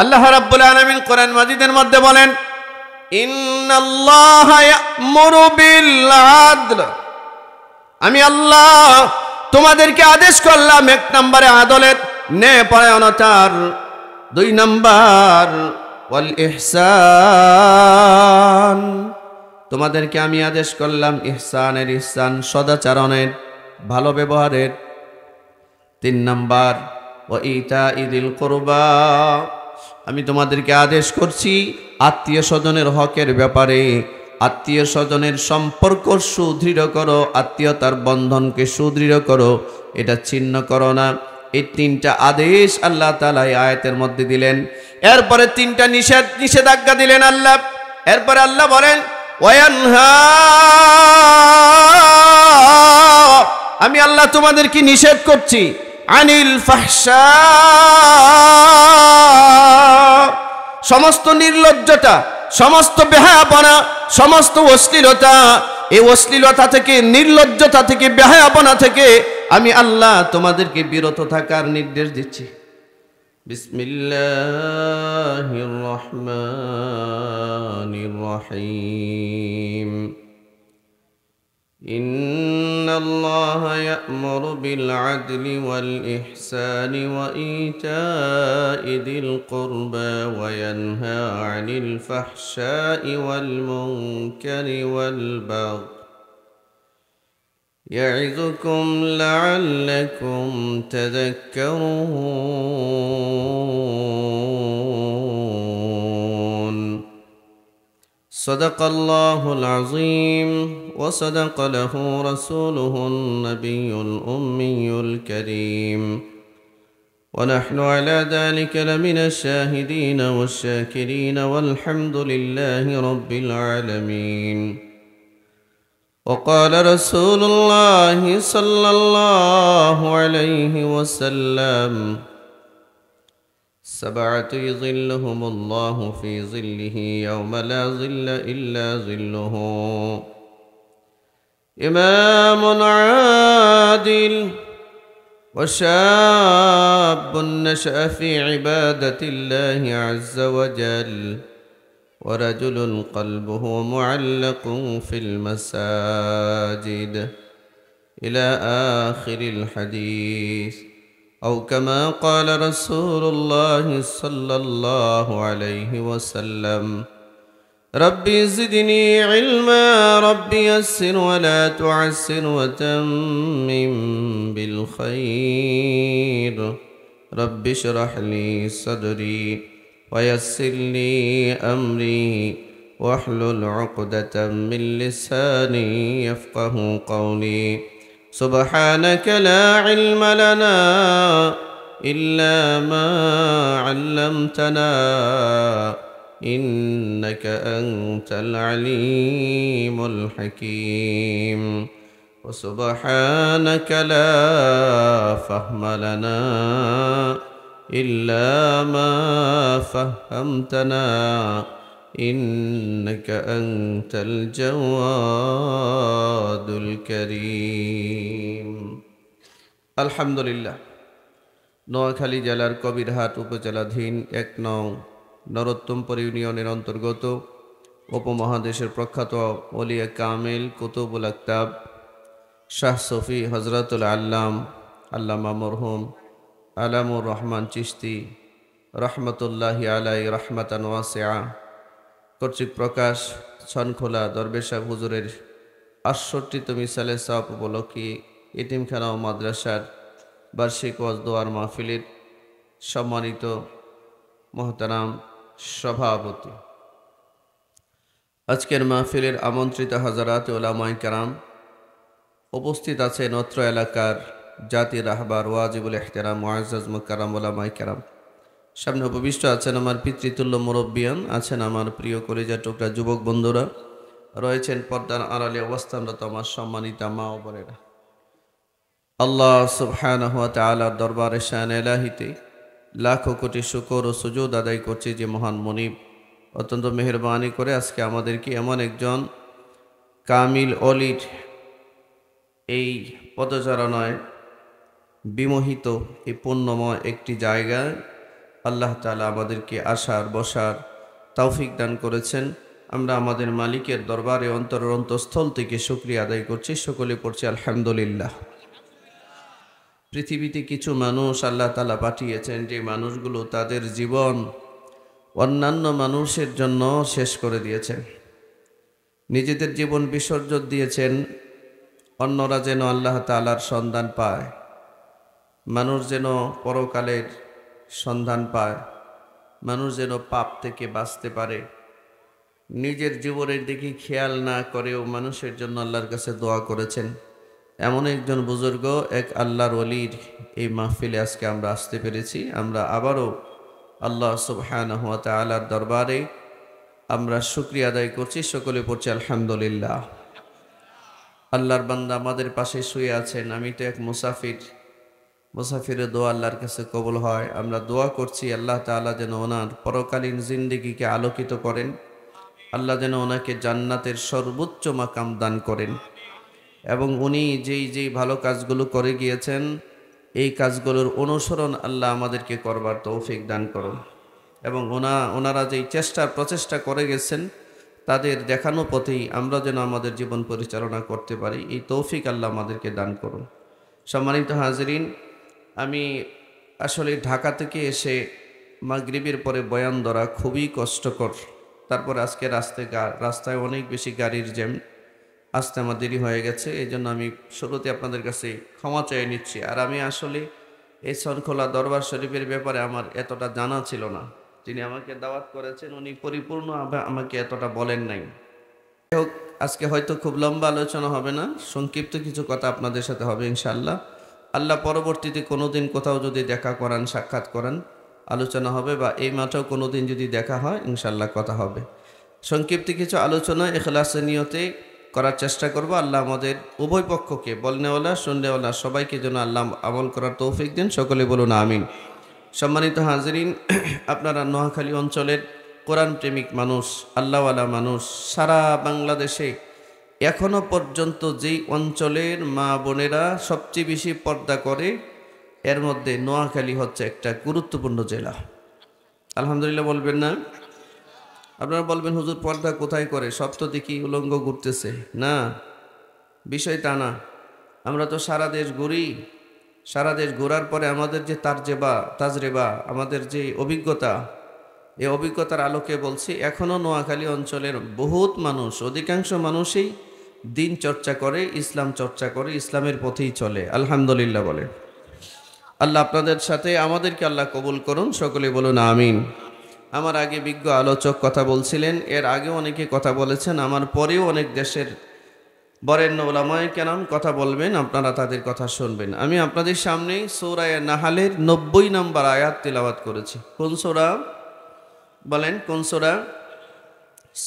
আল্লাহ রাব্বুল আলামিন কোরআন মাজিদের মধ্যে বলেন, ইন্নাল্লাহা ইয়া'মুরু বিল আদল, আমি আল্লাহ তোমাদেরকে আদেশ করলাম 1 নম্বরে আদলের, ন্যায়পরায়ণতার, 2 নম্বর ওয়াল ইহসান, তোমাদেরকে আমি আদেশ করলাম ইহসানের, ইহসান সদাচরণের, ভালো ব্যবহারের, 3 নম্বর ওয়া ইতাইযিল কুরবা, আমি তোমাদেরকে আদেশ করছি আত্মীয় স্বজনের হকের ব্যাপারে, আত্মীয় স্বজনের সম্পর্ক সুদৃঢ় করো, আত্মীয়তার বন্ধনকে সুদৃঢ় করো, এটা ছিন্ন করো না। এই 3টা আদেশ আল্লাহ তাআলা এই আয়াতের মধ্যে দিলেন। এরপরে 3টা নিষেধাজ্ঞা দিলেন আল্লাহ। এরপরে আল্লাহ বলেন, ওয়ায়ানহা, আমি আল্লাহ তোমাদেরকে নিষেধ করছি আনিল ফাহশা, সমস্ত নির্লজ্জতা, সমস্ত বেহায়াপনা, সমস্ত অশ্লীলতা, এই অশ্লীলতা থেকে, নির্লজ্জতা থেকে, বেহায়াপনা থেকে আমি আল্লাহ তোমাদেরকে বিরত থাকার নির্দেশ দিচ্ছি। বিসমিল্লাহির রহমানির রহিম। ইন্নাল্লাহা ইয়া'মুরু বিল আদলি ওয়াল ইহসানি ওয়া ইতা'i যিল কুরবা ওয়া ইয়ানহা 'আনিল ফাহশা'i ওয়াল মুনকারি ওয়াল বাগই ইয়া'ইযুকুম লা'আল্লাকুম তাযাক্কারুন। সাদাকাল্লাহুল আযীম ওয়া সাদাকা লাহু রাসূলুহুন নাবিয়্যুল উম্মিয়্যুল কারীম ওয়া নাহনু আলা যালিকা লামিনাশ শাহিদিন ওয়াশ শাকিরিন ওয়াল হামদুলিল্লাহি রাব্বিল আলামিন। وقال رسول الله صلى الله عليه وسلم: 7 يظلهم الله في ظله يوم لا ظل إلا ظله: إمام عادل، وشاب نشأ في عبادة الله عز وجل، ورجل قلبه معلق في المساجد، إلى آخر الحديث. أو كما قال رسول الله صلى الله عليه وسلم: ربي زدني علما، ربي يسر ولا تعسر، وتمم بالخير، رب اشرح لي صدري ويسر لي أمري واحلل عقدة من لساني يفقه قولي. سبحانك لا علم لنا إلا ما علمتنا إنك أنت العليم الحكيم. وسبحانك لا فهم لنا إلا ما فهمتنا إنك أنت الجواد الكريم. الحمد لله. নোয়াখালী জেলার কবিরহাট উপজেলাধীন 1 নং নরোত্তমপুর ইউনিয়নের অন্তর্গত উপমহাদেশের প্রখ্যাত ওলিয়া কামিল কুতুবুল আকতাব শাহ সফি হজরতুল আল্লামা মরহুম আলামুর রহমান চিশতি রহমতুল্লাহি আলাই রহমাতান ওয়াসিআ কর্তৃক প্রকাশ ছনখোলা দরবেশ সাহেব হুজুরের ৬৮তম মিসালে সাওয়াব উপলক্ষে এতিমখানা ও মাদ্রাসার বার্ষিক ওয়াজ দোয়ার মাহফিলের সম্মানিত মোহতারাম সভাপতি, আজকের মাহফিলের আমন্ত্রিত হাজারাত উলামায়ে কেরাম, উপস্থিত আছেন অত্র এলাকার জাতির রাহবার ওয়াজিবুল ইহতিরাম মুআজ্জাজ মুকাররম উলামায়ে কেরাম, সামনে উপবিষ্ট আছেন আমার পিতৃতুল্য মুরব্বিয়ান, আছেন আমার প্রিয় কলিজার টুকরা যুবক বন্ধুরা, রয়েছেন পর্দার আড়ালে অবস্থানরত আমার সম্মানিত মা ও বোনেরা। আল্লাহ সুবহানাহু ওয়া তাআলার দরবারে শান ইলাহিতে লাখো কোটি শুকর ও সুজুদ আদায় করছি যে মহান মনিব অত্যন্ত মেহেরবানি করে আজকে আমাদেরকে এমন একজন কামিল অলির এই পদচারণায় বিমোহিত এই পুণ্যময় একটি জায়গায় আল্লাহ তাআলা আমাদেরকে আসার বসার তৌফিক দান করেছেন। আমরা আমাদের মালিকের দরবারে অন্তরের অন্তঃস্থল থেকে শুকরিয়া আদায় করছি। সকলে পড়ছি আলহামদুলিল্লাহ। পৃথিবীতে কিছু মানুষ আল্লাহ তাআলা পাঠিয়েছেন, যে মানুষগুলো তাদের জীবন অন্যান্য মানুষের জন্য শেষ করে দিয়েছেন, নিজেদের জীবন বিসর্জন দিয়েছেন অন্যরা যেন আল্লাহ তাআলার সন্ধান পায়, মানুষ যেন পরকালের সন্ধান পায়, মানুষ যেন পাপ থেকে বাঁচতে পারে। নিজের জীবনের দিকে খেয়াল না করেও মানুষের জন্য আল্লাহর কাছে দোয়া করেছেন। এমন একজন বুজুর্গ, এক আল্লাহর ওলির এই মাহফিলে আজকে আমরা আসতে পেরেছি। আমরা আবারও আল্লাহ সুবহানাহু ওয়া তাআলার দরবারে আমরা শুকরিয়া আদায় করছি। সকলে পড়ছি আলহামদুলিল্লাহ। আল্লাহর বান্দা আমাদের পাশে শুয়ে আছেন। আমি তো এক মুসাফিরের দোয়া আল্লাহর কাছে কবুল হয়। আমরা দোয়া করছি আল্লাহ তাআলা যেন ওনার পরকালীন জিন্দেগিকে আলোকিত করেন, আল্লাহ যেন ওনাকে জান্নাতের সর্বোচ্চ মাকাম দান করেন, এবং উনি যেই ভালো কাজগুলো করে গিয়েছেন এই কাজগুলোর অনুসরণ আল্লাহ আমাদেরকে করবার তৌফিক দান করুন, এবং ওনারা যেই প্রচেষ্টা করে গেছেন তাদের দেখানো পথেই আমরা যেন আমাদের জীবন পরিচালনা করতে পারি, এই তৌফিক আল্লাহ আমাদেরকে দান করুন। সম্মানিত হাজরিন, আমি আসলে ঢাকা থেকে এসে মাগরিবের পরে বয়ান ধরা খুবই কষ্টকর। তারপর আজকে রাস্তায় অনেক বেশি গাড়ির জ্যাম, আসতে আমার দেরি হয়ে গেছে। এই জন্য আমি শুরুতে আপনাদের কাছে ক্ষমা চেয়ে নিচ্ছি। আর আমি আসলে এই শৃঙ্খলা দরবার শরীফের ব্যাপারে আমার এতটা জানা ছিল না। যিনি আমাকে দাওয়াত করেছেন উনি পরিপূর্ণ আমাকে এতটা বলেন নাই। যাই হোক, আজকে হয়তো খুব লম্বা আলোচনা হবে না, সংক্ষিপ্ত কিছু কথা আপনাদের সাথে হবে ইনশাআল্লাহ। আল্লাহ পরবর্তীতে কোনোদিন কোথাও যদি দেখা করান, সাক্ষাৎ করান, আলোচনা হবে, বা এই মাঠেও কোনোদিন যদি দেখা হয় ইনশাআল্লাহ কথা হবে। সংক্ষিপ্ত কিছু আলোচনা ইখলাসের নিয়তে করার চেষ্টা করব। আল্লাহ আমাদের উভয় পক্ষকে, বলনেওয়ালা শুননেওয়ালা সবাইকে যেন আল্লাহ আমল করার তৌফিক দেন। সকলে বলুন আমিন। সম্মানিত হাজরিন, আপনারা নোয়াখালী অঞ্চলের কোরআন প্রেমিক মানুষ, আল্লাহওয়ালা মানুষ, সারা বাংলাদেশে এখনো পর্যন্ত যেই অঞ্চলের মা বোনেরা সবচেয়ে বেশি পর্দা করে এর মধ্যে নোয়াখালী হচ্ছে একটা গুরুত্বপূর্ণ জেলা। আলহামদুলিল্লাহ বলবেন না? আপনারা বলবেন হুজুর পর্দা কোথায় করে, সব তো দেখি উলঙ্গ ঘুরতেছে। না, বিষয়টা না। আমরা তো সারা দেশ ঘুরি, সারা দেশ ঘোরার পরে আমাদের যে তাজরেবা, আমাদের যে অভিজ্ঞতা, এই অভিজ্ঞতার আলোকে বলছি, এখনও নোয়াখালী অঞ্চলের বহুত মানুষ, অধিকাংশ মানুষই দিন চর্চা করে, ইসলাম চর্চা করে, ইসলামের পথেই চলে। আলহামদুলিল্লাহ বলে। আল্লাহ আপনাদের সাথে আমাদেরকে আল্লাহ কবুল করুন। সকলে বলুন আমিন। আমার আগে বিজ্ঞ আলোচক কথা বলছিলেন, এর আগেও অনেকে কথা বলেছেন, আমার পরেও অনেক দেশের বরেণ্য উলামায়ে কেরাম কথা বলবেন, আপনারা তাদের কথা শুনবেন। আমি আপনাদের সামনে সূরা নাহালের 90 নম্বর আয়াত তিলাওয়াত করেছি। কোন সূরা বলেন? কোন সূরা?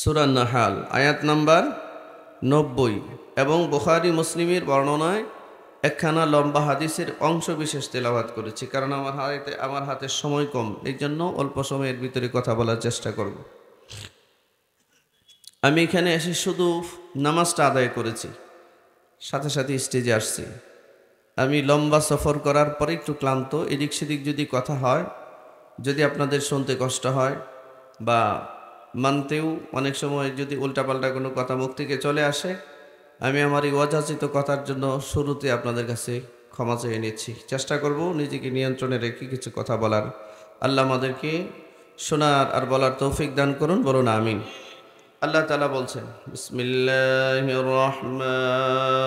সূরা নাহাল, আয়াত নাম্বার 90। এবং বুখারী মুসলিমের বর্ণনায় একখানা লম্বা হাদিসের অংশ বিশেষ তেলাওয়াত করেছি, কারণ আমার হাতে সময় কম, এই জন্য অল্প সময়ের ভিতরে কথা বলার চেষ্টা করব। আমি এখানে এসে শুধু নামাজটা আদায় করেছি, সাথে সাথে স্টেজে আসছি। আমি লম্বা সফর করার পরে একটু ক্লান্ত, এদিক সেদিক যদি কথা হয়, যদি আপনাদের শুনতে কষ্ট হয় বা মানতেও অনেক সময় যদি উল্টাপাল্টা কোনো কথা মুখ থেকে চলে আসে, আমি আমার এই অযাচিত কথার জন্য শুরুতে আপনাদের কাছে ক্ষমা চেয়ে নিচ্ছি। চেষ্টা করব নিজেকে নিয়ন্ত্রণে রেখে কিছু কথা বলার। আল্লাহ আমাদেরকে শোনার আর বলার তৌফিক দান করুন। বলুন আমিন। আল্লাহ তাআলা বলছেন, বিসমিল্লাহির রহমানির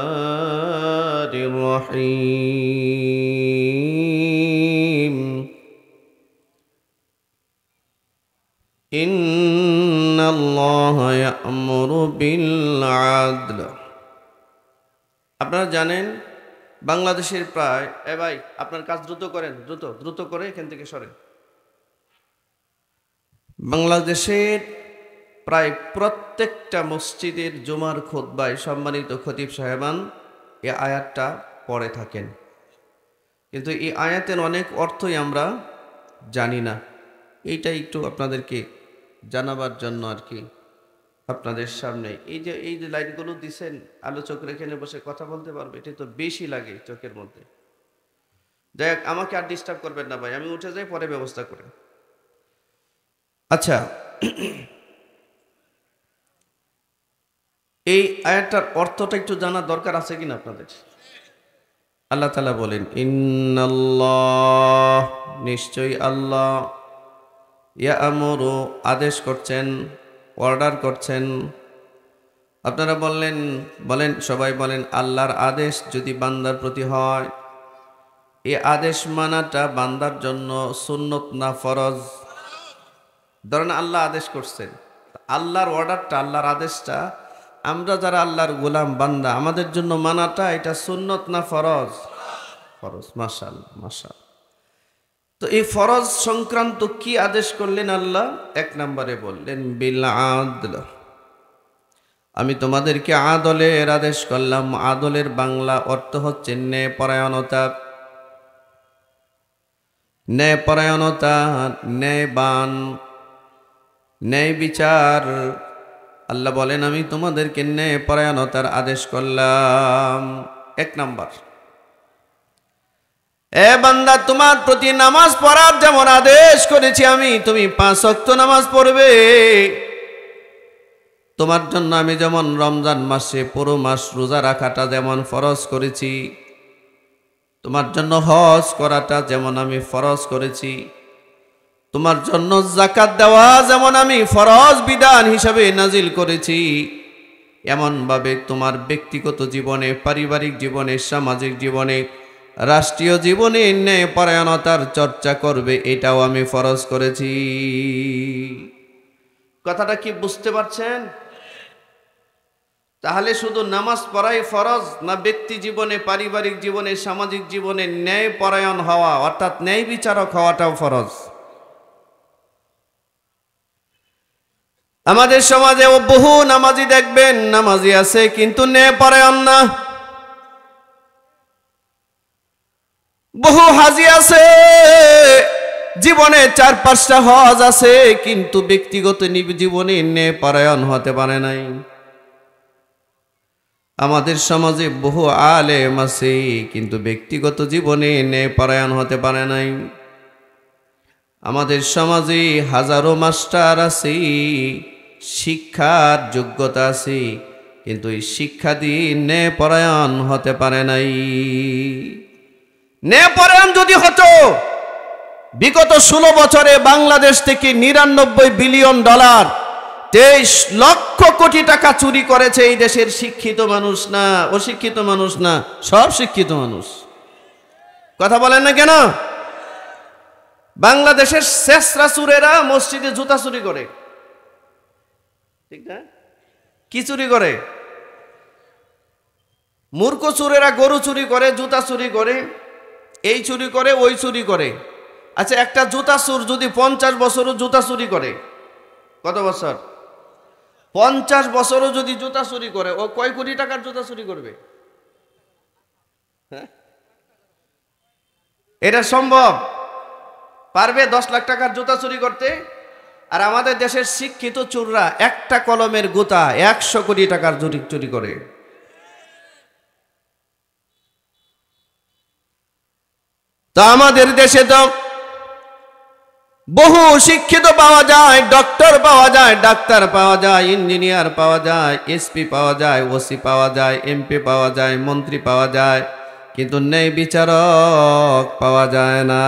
রহিম, ইন্নাল্লাহা ইয়া'মুরু বিল আদল। আপনারা জানেন বাংলাদেশের প্রায়, ভাই আপনার কাজ দ্রুত করেন, দ্রুত করে এখান থেকে সরেন। বাংলাদেশের প্রায় প্রত্যেকটা মসজিদের জুমার খুতবায় সম্মানিত খতিব সাহেবান এই আয়াতটা পড়ে থাকেন, কিন্তু এই আয়াতের অনেক অর্থই আমরা জানি না। এইটাই একটু আপনাদেরকে জানাবার জন্য আর কি আপনাদের সামনে এই যে লাইনগুলো দিছেন, আলোচকরা এখানে বসে কথা বলতে পারবে, এটা তো বেশি লাগে চোখের মধ্যে। যাই হোক, আমাকে আর ডিস্টার্ব করবেন না ভাই, আমি উঠে যাই, পরে ব্যবস্থা করেন। আচ্ছা, এই আয়াতটার অর্থটা একটু জানার দরকার আছে কিনা আপনাদের? আল্লাহ তাআলা বলেন, ইন্নাল্লাহ, নিশ্চয়ই আল্লাহ, ইয়ামুরু, আদেশ করছেন, অর্ডার করছেন। আপনারা বলেন সবাই বলেন, আল্লাহর আদেশ যদি বান্দার প্রতি হয়, এই আদেশ মানাটা বান্দার জন্য সুন্নত না ফরজ? ধরেন আল্লাহ আদেশ করছেন, আল্লাহর অর্ডারটা, আল্লাহর আদেশটা আমরা যারা আল্লাহর গোলাম বান্দা, আমাদের জন্য মানাটা এটা সুন্নত না ফরজ? ফরজ। মাশাআল্লাহ, মাশাআল্লাহ। তো এই ফরজ সংক্রান্ত কি আদেশ করলেন আল্লাহ? এক নম্বরে বললেন বিল আদল, আমি তোমাদেরকে আদলের আদেশ করলাম। আদলের বাংলা অর্থ হচ্ছে ন্যায়পরায়ণতা। ন্যায়পরায়ণতা, ন্যায়বান, ন্যায় বিচার। আল্লাহ বলেন আমি তোমাদেরকে ন্যায়পরায়ণতার আদেশ করলাম। এক নাম্বার, এ বান্দা, তোমার প্রতি নামাজ পড়ার যেমন আদেশ করেছি আমি, তুমি 5 ওয়াক্ত নামাজ পড়বে। তোমার জন্য আমি যেমন রমজান মাসে পুরো মাস রোজা রাখাটা যেমন ফরজ করেছি, তোমার জন্য হজ করাটা যেমন আমি ফরজ করেছি, তোমার জন্য যাকাত দেওয়া যেমন আমি ফরজ বিধান হিসাবে নাজিল করেছি, এমনভাবে তোমার ব্যক্তিগত জীবনে, পারিবারিক জীবনে, সামাজিক জীবনে, রাষ্ট্রীয় জীবনে ন্যায়পরায়ণতার চর্চা করবে, এটাও আমি ফরজ করেছি। কথাটা কি বুঝতে পারছেন? তাহলে শুধু নামাজ পড়াই ফরজ না ব্যক্তি জীবনে, পারিবারিক জীবনে, সামাজিক জীবনে ন্যায়পরায়ণ হওয়া অর্থাৎ ন্যায় বিচারক হওয়াটাও ফরজ? আমাদের সমাজে বহু নামাজি দেখবেন, নামাজি আছে কিন্তু ন্যায়পরায়ণ না। বহু হাজি আছে, জীবনে 4-5টা হজ আছে, কিন্তু ব্যক্তিগত জীবনে ন্যায়পরায়ণ হতে পারে নাই। আমাদের সমাজে বহু আলেম আছে কিন্তু ব্যক্তিগত জীবনে ন্যায়পরায়ণ হতে পারে নাই। আমাদের সমাজে হাজারো মাস্টার আছে, শিক্ষার যোগ্যতা আছে, কিন্তু এই শিক্ষা দিয়ে ন্যায়পরায়ণ হতে পারে নাই। ন্যায়পরায়ণ যদি হতো, বিগত 16 বছরে বাংলাদেশ থেকে 99 বিলিয়ন ডলার, 23 লক্ষ কোটি টাকা চুরি করেছে এই দেশের শিক্ষিত মানুষ না, অশিক্ষিত মানুষ না, সব শিক্ষিত মানুষ। কথা বলেন না কেন? বাংলাদেশের শেষরা চুরেরা মসজিদে জুতা চুরি করে, ঠিক না? কি চুরি করে? মূর্খ চুরেরা গরু চুরি করে, জুতা চুরি করে, এই চুরি করে, ওই চুরি করে। আচ্ছা, একটা জুতা চোর যদি 50 বছরও জুতা চুরি করে, কত বছর? 50 বছরও যদি জুতা চুরি করে, ও কয় কোটি টাকার জুতা চুরি করবে? হ্যাঁ, এটা সম্ভব? পারবে 10 লাখ টাকার জুতা চুরি করতে? আর আমাদের দেশের শিক্ষিত চোররা একটা কলমের গুতা 100 কোটি টাকার চুরি করে। তো আমাদের দেশে তো বহু শিক্ষিত পাওয়া যায়, ডক্টর পাওয়া যায়, ডাক্তার পাওয়া যায়, ইঞ্জিনিয়ার পাওয়া যায়, এসপি পাওয়া যায়, ওসি পাওয়া যায়, এমপি পাওয়া যায়, মন্ত্রী পাওয়া যায়, কিন্তু ন্যায় বিচারক পাওয়া যায় না।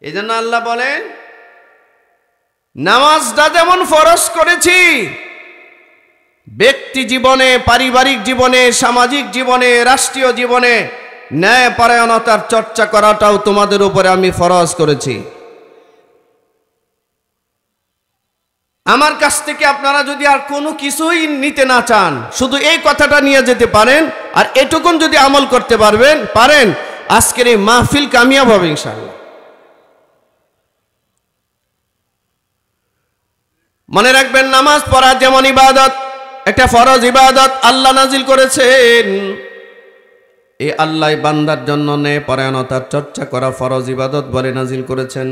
এই জন্য আল্লাহ বলেন নামাজটা যেমন ফরজ করেছি, ব্যক্তি জীবনে, পারিবারিক জীবনে, সামাজিক জীবনে, রাষ্ট্রীয় জীবনে ন্যায়পরায়ণতার চর্চা করাটাও তোমাদের উপরে আমি ফরজ করেছি। আমার কাছ থেকে আপনারা যদি আর কোনো কিছুই নিতে না চান, শুধু এই কথাটা নিয়ে যেতে পারেন, আর এটুকুন যদি আমল করতে পারেন, আজকের এই মাহফিল কামিয়াব হবে ইনশাআল্লাহ। মনে রাখবেন, নামাজ পড়া যেমন ইবাদত, একটা ফরজ ইবাদত আল্লাহ নাজিল করেছেন। এই আল্লাহ বান্দার জন্য ন্যায়পরায়ণতার চর্চা করা ফরজ ইবাদত বলে নাজিল করেছেন।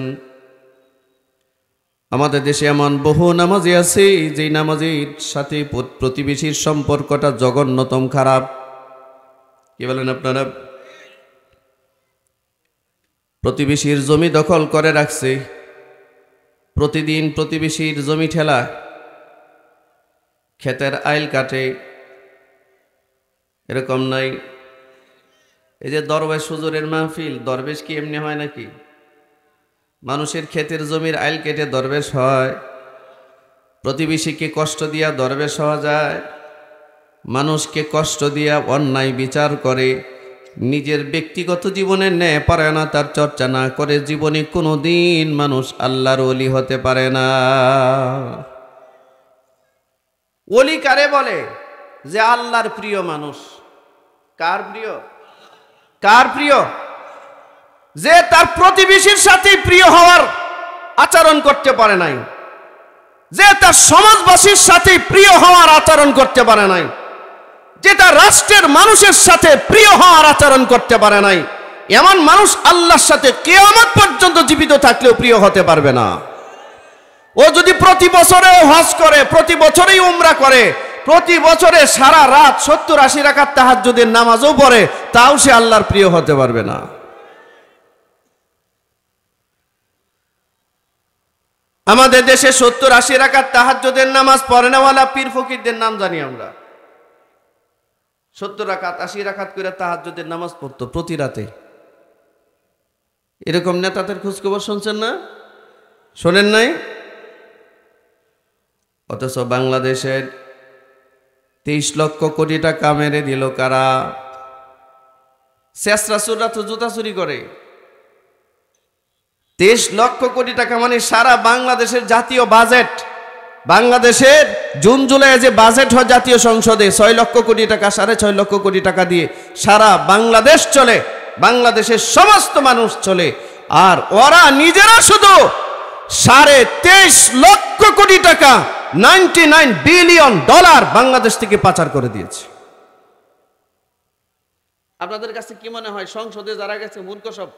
আমাদের দেশে এমন বহু নামাজি আছে যেই নামাজির সাথে প্রতিবেশীর সম্পর্কটা জঘন্যতম খারাপ। কি বলেন আপনারা? প্রতিবেশীর জমি দখল করে রাখছে, প্রতিদিন প্রতিবেশীর জমি ঠেলা, ক্ষেতের আইল কাটে, এরকম নাই? এই যে দরবেশ হুজুরের মাহফিল, দরবেশ কি এমনি হয় নাকি? মানুষের ক্ষেতের জমির আইল কেটে দরবেশ হয়? প্রতিবেশীকে কষ্ট দিয়া দরবেশ হওয়া যায়? মানুষকে কষ্ট দিয়া অন্যায় বিচার করে, নিজের ব্যক্তিগত জীবনে ন্যায় পরায়ণতার চর্চা না করে জীবনে কোনোদিন মানুষ আল্লাহর ওলি হতে পারে না। ওলি কারে বলে? যে আল্লাহর প্রিয় মানুষ। কার প্রিয়? কার প্রিয়? যে তার প্রতিবেশীর সাথে প্রিয় হওয়ার আচরণ করতে পারে নাই, যে তার সমাজবাসীর সাথে প্রিয় হওয়ার আচরণ করতে পারে নাই, যে তার রাষ্ট্রের মানুষের সাথে প্রিয় হওয়ার আচরণ করতে পারে নাই, এমন মানুষ আল্লাহর সাথে কিয়ামত পর্যন্ত জীবিত থাকলেও প্রিয় হতে পারবে না। ও যদি প্রতি বছরে হজ করে, প্রতি বছরেই উমরা করে, প্রতি বছরে সারা রাত 70-80 রাকাত তাহাজ্জুদের নামাজও পড়ে, তাও সে আল্লাহর প্রিয় হতে পারবে না। আমাদের দেশে 70-80 রাকাত তাহাজ্জুদের নামাজ পড়ে নেওয়ালা পীর ফকিরদের নাম জানি আমরা। 70 রাকাত 80 রাকাত করে তাহাজ্জুদের নামাজ পড়তো প্রতি রাতে। এরকম নেতাদের খোঁজখবর শুনছেন না? শোনেন নাই? অথচ বাংলাদেশের 23 লক্ষ কোটি টাকা মেরে দিল কারা? শেষরা চোররা তো জুতা চুরি করে। 23 লক্ষ কোটি টাকা মানে সারা বাংলাদেশের জাতীয় বাজেট, বাংলাদেশের জুন জুলাই যে বাজেট হয় জাতীয় সংসদে 6 লক্ষ কোটি টাকা, 6.5 লক্ষ কোটি টাকা দিয়ে সারা বাংলাদেশ চলে, বাংলাদেশের সমস্ত মানুষ চলে। আর ওরা নিজেরা শুধু 23.5 লক্ষ কোটি টাকা, $99 বিলিয়ন বাংলাদেশ থেকে পাচার করে দিয়েছে। আপনাদের কাছে কি মনে হয় সংসদে যারা গেছে মূর্খ সব?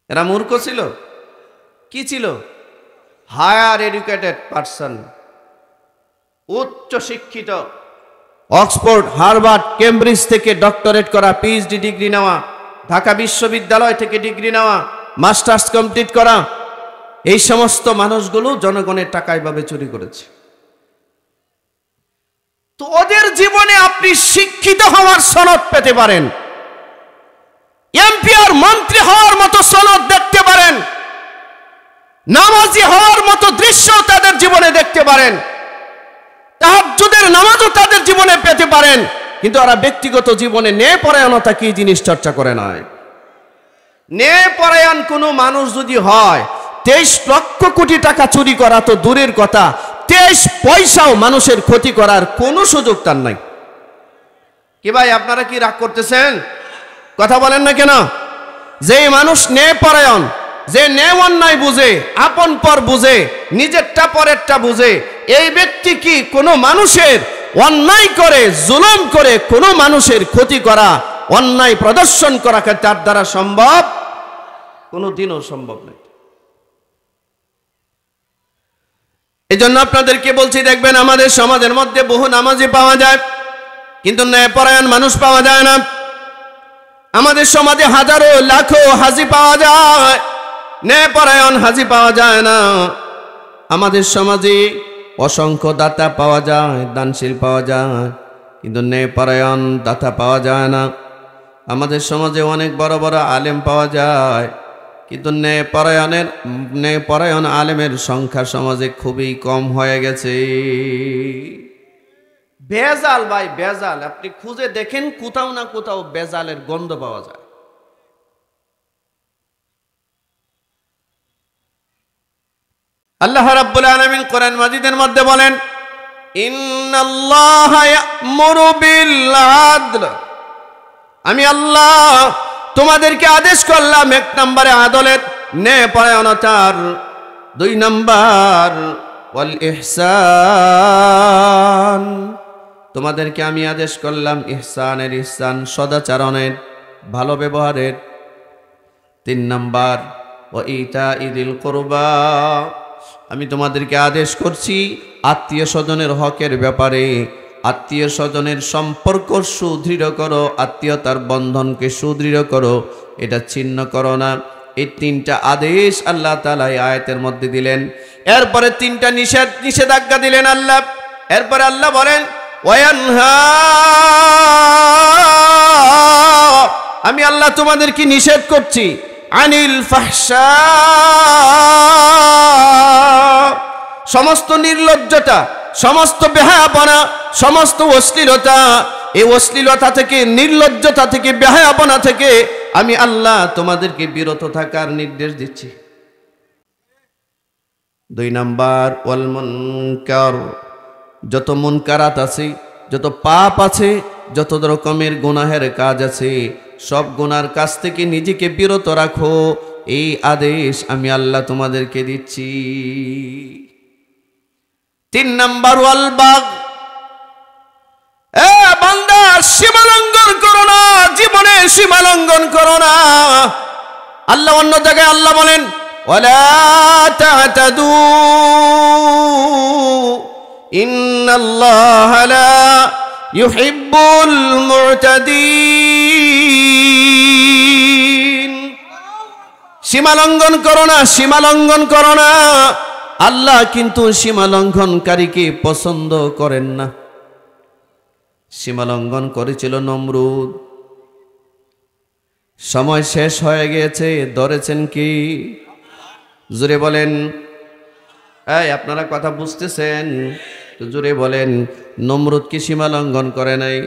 এরা মূর্খ ছিল? কি ছিল? হায়ার এডুকেটেড পারসন, উচ্চ শিক্ষিত, অক্সফোর্ড, হার্ভার্ড, কেমব্রিজ থেকে ডক্টরেট করা, পিএইচডি ডিগ্রি নেওয়া, ঢাকা বিশ্ববিদ্যালয় থেকে ডিগ্রি নেওয়া, মাস্টার্স কমপ্লিট করা, এই সমস্ত মানুষগুলো জনগণের টাকা এভাবে চুরি করেছে। তো ওদের জীবনে আপনি শিক্ষিত হওয়ার সনদ পেতে পারেন, এমপি আর মন্ত্রী হওয়ার মতো সনদ দেখতে পারেন, নামাজি হওয়ার মতো দৃশ্য তাদের জীবনে দেখতে পারেন, তাহাজ্জুদের নামাজও তাদের জীবনে পেতে পারেন, কিন্তু ওরা ব্যক্তিগত জীবনে ন্যায়পরায়ণতা কি জিনিস চর্চা করে নাই। ন্যায়পরায়ণ কোনো মানুষ যদি হয়, 23 লক্ষ কোটি টাকা চুরি করা তো দূরের কথা, 23 পয়সাও মানুষের ক্ষতি করার কোনো সুযোগ তার নাই। কি ভাই আপনারা কি রাগ করতেছেন? কথা বলেন না কেন? যে মানুষ ন্যায়পরায়ণ, যে ন্যায় অন্যায় বুঝে, আপন পর বুঝে, নিজেরটা পরেরটা বুঝে, এই ব্যক্তি কি কোনো মানুষের অন্যায় করে, জুলুম করে কোনো মানুষের ক্ষতি করা, অন্যায় প্রদর্শন করা তার দ্বারা সম্ভব? কোনোদিনও সম্ভব নয়। এই জন্য আপনাদেরকে বলছি, দেখবেন আমাদের সমাজের মধ্যে বহু নামাজি পাওয়া যায়, কিন্তু ন্যায়পরায়ণ মানুষ পাওয়া যায় না। আমাদের সমাজে হাজারো লাখো হাজি পাওয়া যায়, ন্যায়পরায়ণ হাজি পাওয়া যায় না। আমাদের সমাজে অসংখ্য দাতা পাওয়া যায়, দানশীল পাওয়া যায়, কিন্তু ন্যায়পরায়ণ দাতা পাওয়া যায় না। আমাদের সমাজে অনেক বড় বড় আলেম পাওয়া যায়, কিন্তু ন্যায়পরায়ণ আলেমের সংখ্যা সমাজে খুবই কম হয়ে গেছে। বেজাল ভাই, বেজাল। আপনি খুঁজে দেখেন, কোথাও না কোথাও বেজালের গন্ধ পাওয়া যায়। আল্লাহ রাব্বুল আলামিন কোরআন মাজিদের মধ্যে বলেন, ইন্নাল্লাহা ইয়া'মুরু বিল আদল। আমি আল্লাহ তোমাদেরকে আদেশ করলাম, 1 নম্বরে আদলের, ন্যায়পরায়ণতার, 2 নম্বর ওয়াল ইহসান। তোমাদেরকে আমি আদেশ করলাম ইহসানের, ইহসান সদাচরণের, ভালো ব্যবহারের। 3 নম্বর ওয়া ইতাইযিল কুরবা। আমি তোমাদেরকে আদেশ করছি আত্মীয় স্বজনের হকের ব্যাপারে। আত্মীয় স্বজনের সম্পর্ক সুদৃঢ় করো, আত্মীয়তার বন্ধনকে সুদৃঢ় করো, এটা ছিন্ন করো না। এই তিনটা আদেশ আল্লাহ তাআলা এই আয়াতের মধ্যে দিলেন। এরপরে তিনটা নিষেধাজ্ঞা দিলেন আল্লাহ। এরপরে আল্লাহ বলেন ওয়ায়ানহা, আমি আল্লাহ তোমাদেরকে নিষেধ করছি আনিল ফাহশা, সমস্ত নির্লজ্জতা, সমস্ত বেহায়াপনা, সমস্ত অশ্লীলতা, এই অশ্লীলতা থেকে, নির্লজ্জতা থেকে, বেহায়াপনা থেকে আমি আল্লাহ তোমাদেরকে বিরত থাকার নির্দেশ দিচ্ছি। 2 নাম্বার ওয়াল মুনকার, যত মুনকারাত আছে, যত পাপ আছে, যত রকমের গুনাহের কাজ আছে, সব গুনার কাজ থেকে নিজেকে বিরত রাখো, এই আদেশ আমি আল্লাহ তোমাদেরকে দিচ্ছি। 3 নাম্বার ওয়াল বাগ, বান্দা সীমা লঙ্ঘন করো না, জীবনে সীমা লঙ্ঘন করো না। আল্লাহ অন্য জায়গায় আল্লাহ বলেন ওয়ালা তা'তাদু ইন্নাল্লাহা লা ইউহিব্বুল মু'তাদিন। সীমা লঙ্ঘন করো না, সীমা লঙ্ঘন করো না। আল্লাহ কিন্তু সীমা লঙ্ঘনকারীকে পছন্দ করেন না। সীমা লঙ্ঘন করেছিল নমরুদ, সময় শেষ হয়ে গিয়েছে, ধরেছেন কি? জোরে বলেন, এই আপনারা কথা বুঝতেছেন? জোরে বলেন, নমরুদ কি সীমা লঙ্ঘন করে নাই?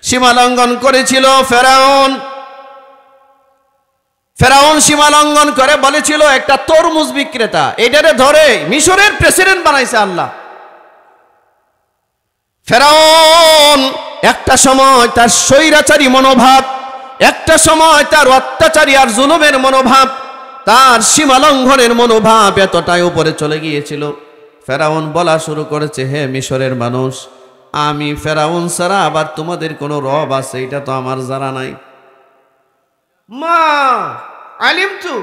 সীমা লঙ্ঘন করেছিল ফেরাউন। ফেরাউন সীমা লঙ্ঘন করে বলেছিল একটা তরমুজ বিক্রেতা, এটারে ধরে মিশরের প্রেসিডেন্ট বানাইছে আল্লাহ। ফেরাউন একটা সময় তার স্বৈরাচারী মনোভাব, একটা সময় তার অত্যাচারী আর জুলুমের মনোভাব, তার সীমা লঙ্ঘনের মনোভাব এতটাই উপরে চলে গিয়েছিল। ফেরাউন বলা শুরু করেছে, হে মিশরের মানুষ, আমি ফেরাউন ছাড়া আবার তোমাদের কোনো রব আছে এটা তো আমার জানা নাই। মা আলিমতু,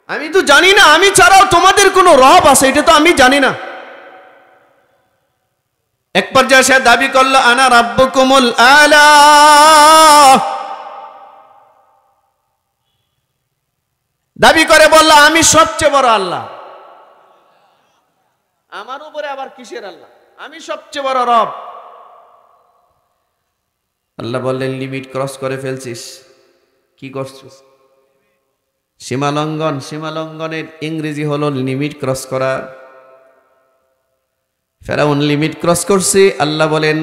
আমি তো জানি না আমি ছাড়াও তোমাদের কোনো রব আছে এটা তো আমি জানি না। এক পর্যায়ে সে দাবি করলো আনা রাব্বুকুমুল আলা, দাবি করে বলল আমি সবচেয়ে বড় আল্লাহ। আমার উপরে আবার কিসের আল্লাহ? আমি সবচেয়ে বড় রব। আল্লাহ বললেন লিমিট ক্রস করে ফেলছিস, কি করছিস? সীমা লঙ্ঘন। সীমা লঙ্ঘনের ইংরেজি হলো লিমিট ক্রস করা। ফেরাউন লিমিট ক্রস করছে। আল্লাহ বলেন